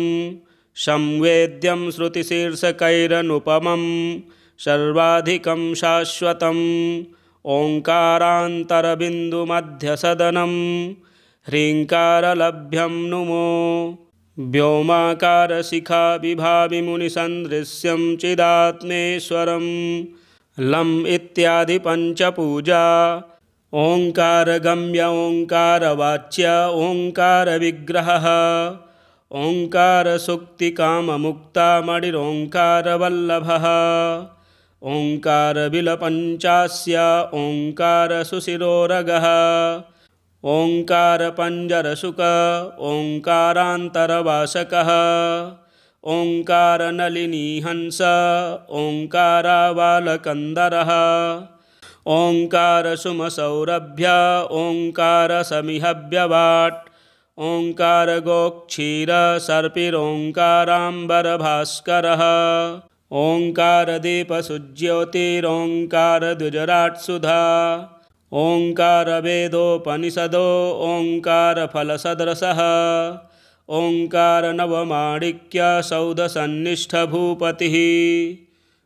संवेद्यं श्रुतिशीर्षकैरनुपमं सर्वाधिकं शाश्वतम् ओङ्कारान्तरबिन्दुमध्यसदनं ह्रीङ्कारलभ्यं नुमो व्योमाकारशिखाविभाविमुनिसन्दृश्यं चिदात्मेश्वरं लम् इत्यादि पञ्चपूजा ओङ्कारगम्य ओङ्कारवाच्य ओङ्कारविग्रहः ओङ्कारसुक्तिकाममुक्तामणिरोङ्कारवल्लभः ओङ्कारबिलपञ्चास्य ओङ्कारसुशिरोरगः ओङ्कारपञ्जरशुक ओङ्कारान्तरवासकः ओङ्कारनलिनीहंस ओङ्कारावालकन्दरः ओङ्कारसुमसौरभ्य ओङ्कारसमिहव्यवाट् ओङ्कारगोक्षीरसर्पिरोङ्काराम्बरभास्करः ओङ्कारदीपसुज्योतिरोङ्कारद्विजराट्सुधा ओङ्कारवेदोपनिषदो ओङ्कारफलसदृशः ओङ्कारनवमाणिक्यसौधसन्निष्ठभूपतिः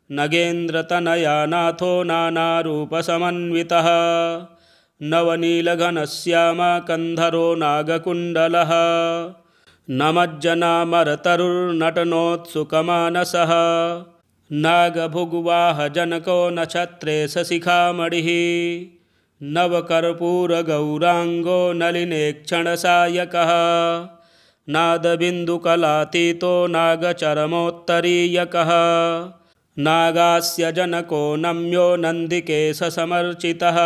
नगेन्द्रतनयानाथो नानारूपसमन्वितः नवनीलघनश्यामकन्धरो नागकुण्डलः नमज्जनामरतरुर्नटनोत्सुकमानसः नागभुग्वाहजनको नक्षत्रेशशिखामणिः नवकर्पूरगौराङ्गो नलिनेक्षणसायकः नादबिन्दुकलातीतो नागचरमोत्तरीयकः नागास्य जनको नम्यो नन्दिकेशसमर्चितः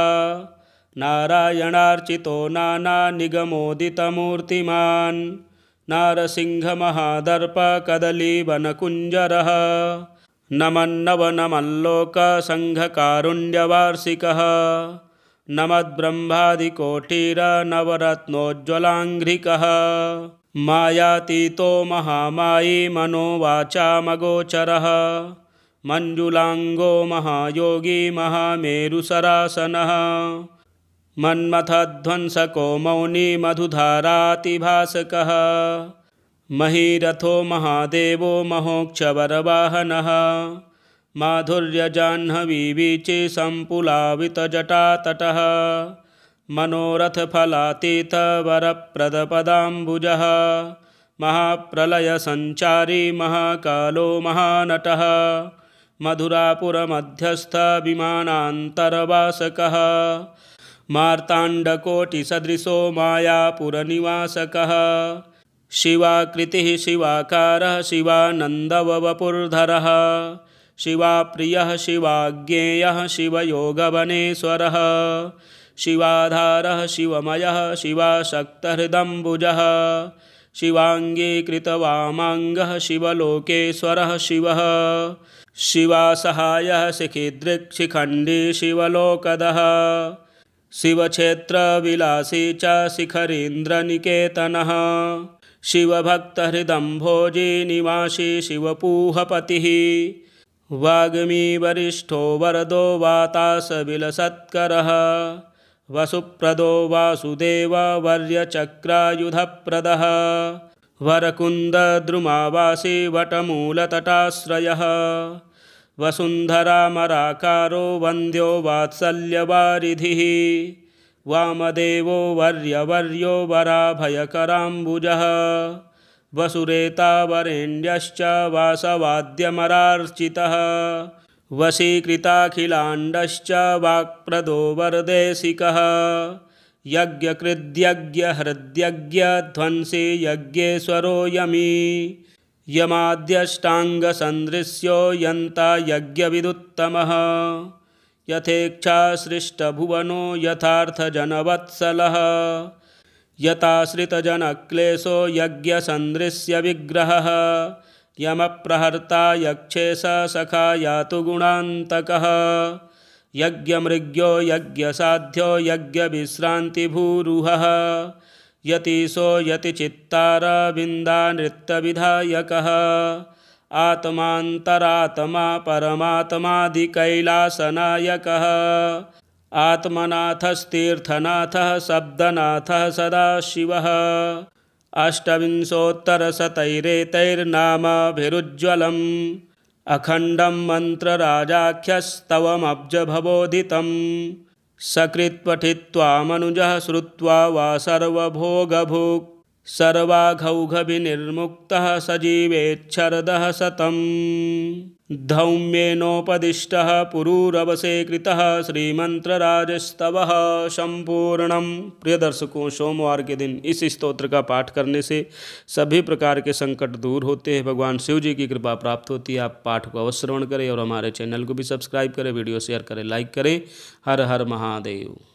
नारायणार्चितो नानानिगमोदितमूर्तिमान् नारसिंहमहादर्पकदलीवनकुञ्जरः नमन्नवनमल्लोकसङ्घकारुण्यवार्षिकः नमद्ब्रह्मादिकोटिरनवरत्नोज्ज्वलाङ्घ्रिकः मायातीतो महामायी मनोवाचामगोचरः मञ्जुलाङ्गो महायोगी महामेरुसरासनः मन्मथध्वंसको मौनी मधुधारातिभासकः महीरथो महादेवो महोक्षवरवाहनः माधुर्यजाह्नवीवीचे सम्पुलावितजटातटः मनोरथफलातीतवरप्रदपदाम्बुजः महाप्रलयसञ्चारी महाकालो महानटः मधुरापुरमध्यस्थविमानान्तरवासकः मार्ताण्डकोटिसदृशो मायापुरनिवासकः शिवाकृतिः शिवाकारः शिवानन्दवपुर्धरः शिवाप्रियः शिवाज्ञेयः शिवयोगवनेश्वरः शिवाधारः शिवमयः शिवाशक्तहृदम्बुजः शिवाङ्गीकृतवामाङ्गः शिवलोकेश्वरः शिवः शिवासहायः शिखिदृक् शिखण्डी शिवलोकदः शिवक्षेत्रविलासी च शिखरीन्द्रनिकेतनः शिवभक्तहृदम्भोजी निवासी शिवपूहपतिः वाग्मी वरिष्ठो वरदो वातासविलसत्करः वसुप्रदो वासुदेववर्यचक्रायुधप्रदः वरकुन्दद्रुमावासी वटमूलतटाश्रयः वसुन्धरामराकारो वन्द्यो वात्सल्यवारिधिः वामदेवो वर्यवर्यो वराभयकराम्बुजः वसुरेतावरेण्यश्च वासवाद्यमरार्चितः वशीकृताखिलाण्डश्च वाक्प्रदो वरदेशिकः यज्ञकृद्यज्ञहृद्यज्ञध्वंसी यज्ञेश्वरो यमी यमाद्यष्टाङ्गसन्दृश्यो यन्ता यज्ञविदुत्तमः यथेच्छासृष्टभुवनो यथार्थजनवत्सलः यताश्रितजनक्लेशो यज्ञसन्दृश्य विग्रहः यमप्रहर्ता यक्षेश सखा यातु गुणान्तकः यज्ञमृग्यो यज्ञसाध्यो यज्ञविश्रान्तिभूरुहः यतीशो यतिचित्तारविन्दानृत्यविधायकः आत्मान्तरात्मा परमात्मादिकैलासनायकः आत्मनाथस्तीर्थनाथः शब्दनाथः सदाशिवः अष्टविंशोत्तरशतैरेतैर्नामाभिरुज्ज्वलम् अखण्डं मन्त्रराजाख्यस्तवमब्जभवोदितं सकृत्पठित्वा मनुजः श्रुत्वा वा सर्वभोगभुक् सर्वाघौघविनिर्मुक्तः सजीवेच्छरदः शतं धौम्येनोपदिष्टः पुरूरवसे कृतः श्रीमंत्रराजस्तवः संपूर्णम। प्रिय दर्शकों, सोमवार के दिन इस स्तोत्र का पाठ करने से सभी प्रकार के संकट दूर होते हैं, भगवान शिव जी की कृपा प्राप्त होती है। आप पाठ को अवश्य श्रवण करें और हमारे चैनल को भी सब्सक्राइब करें, वीडियो शेयर करें, लाइक करें। हर हर महादेव।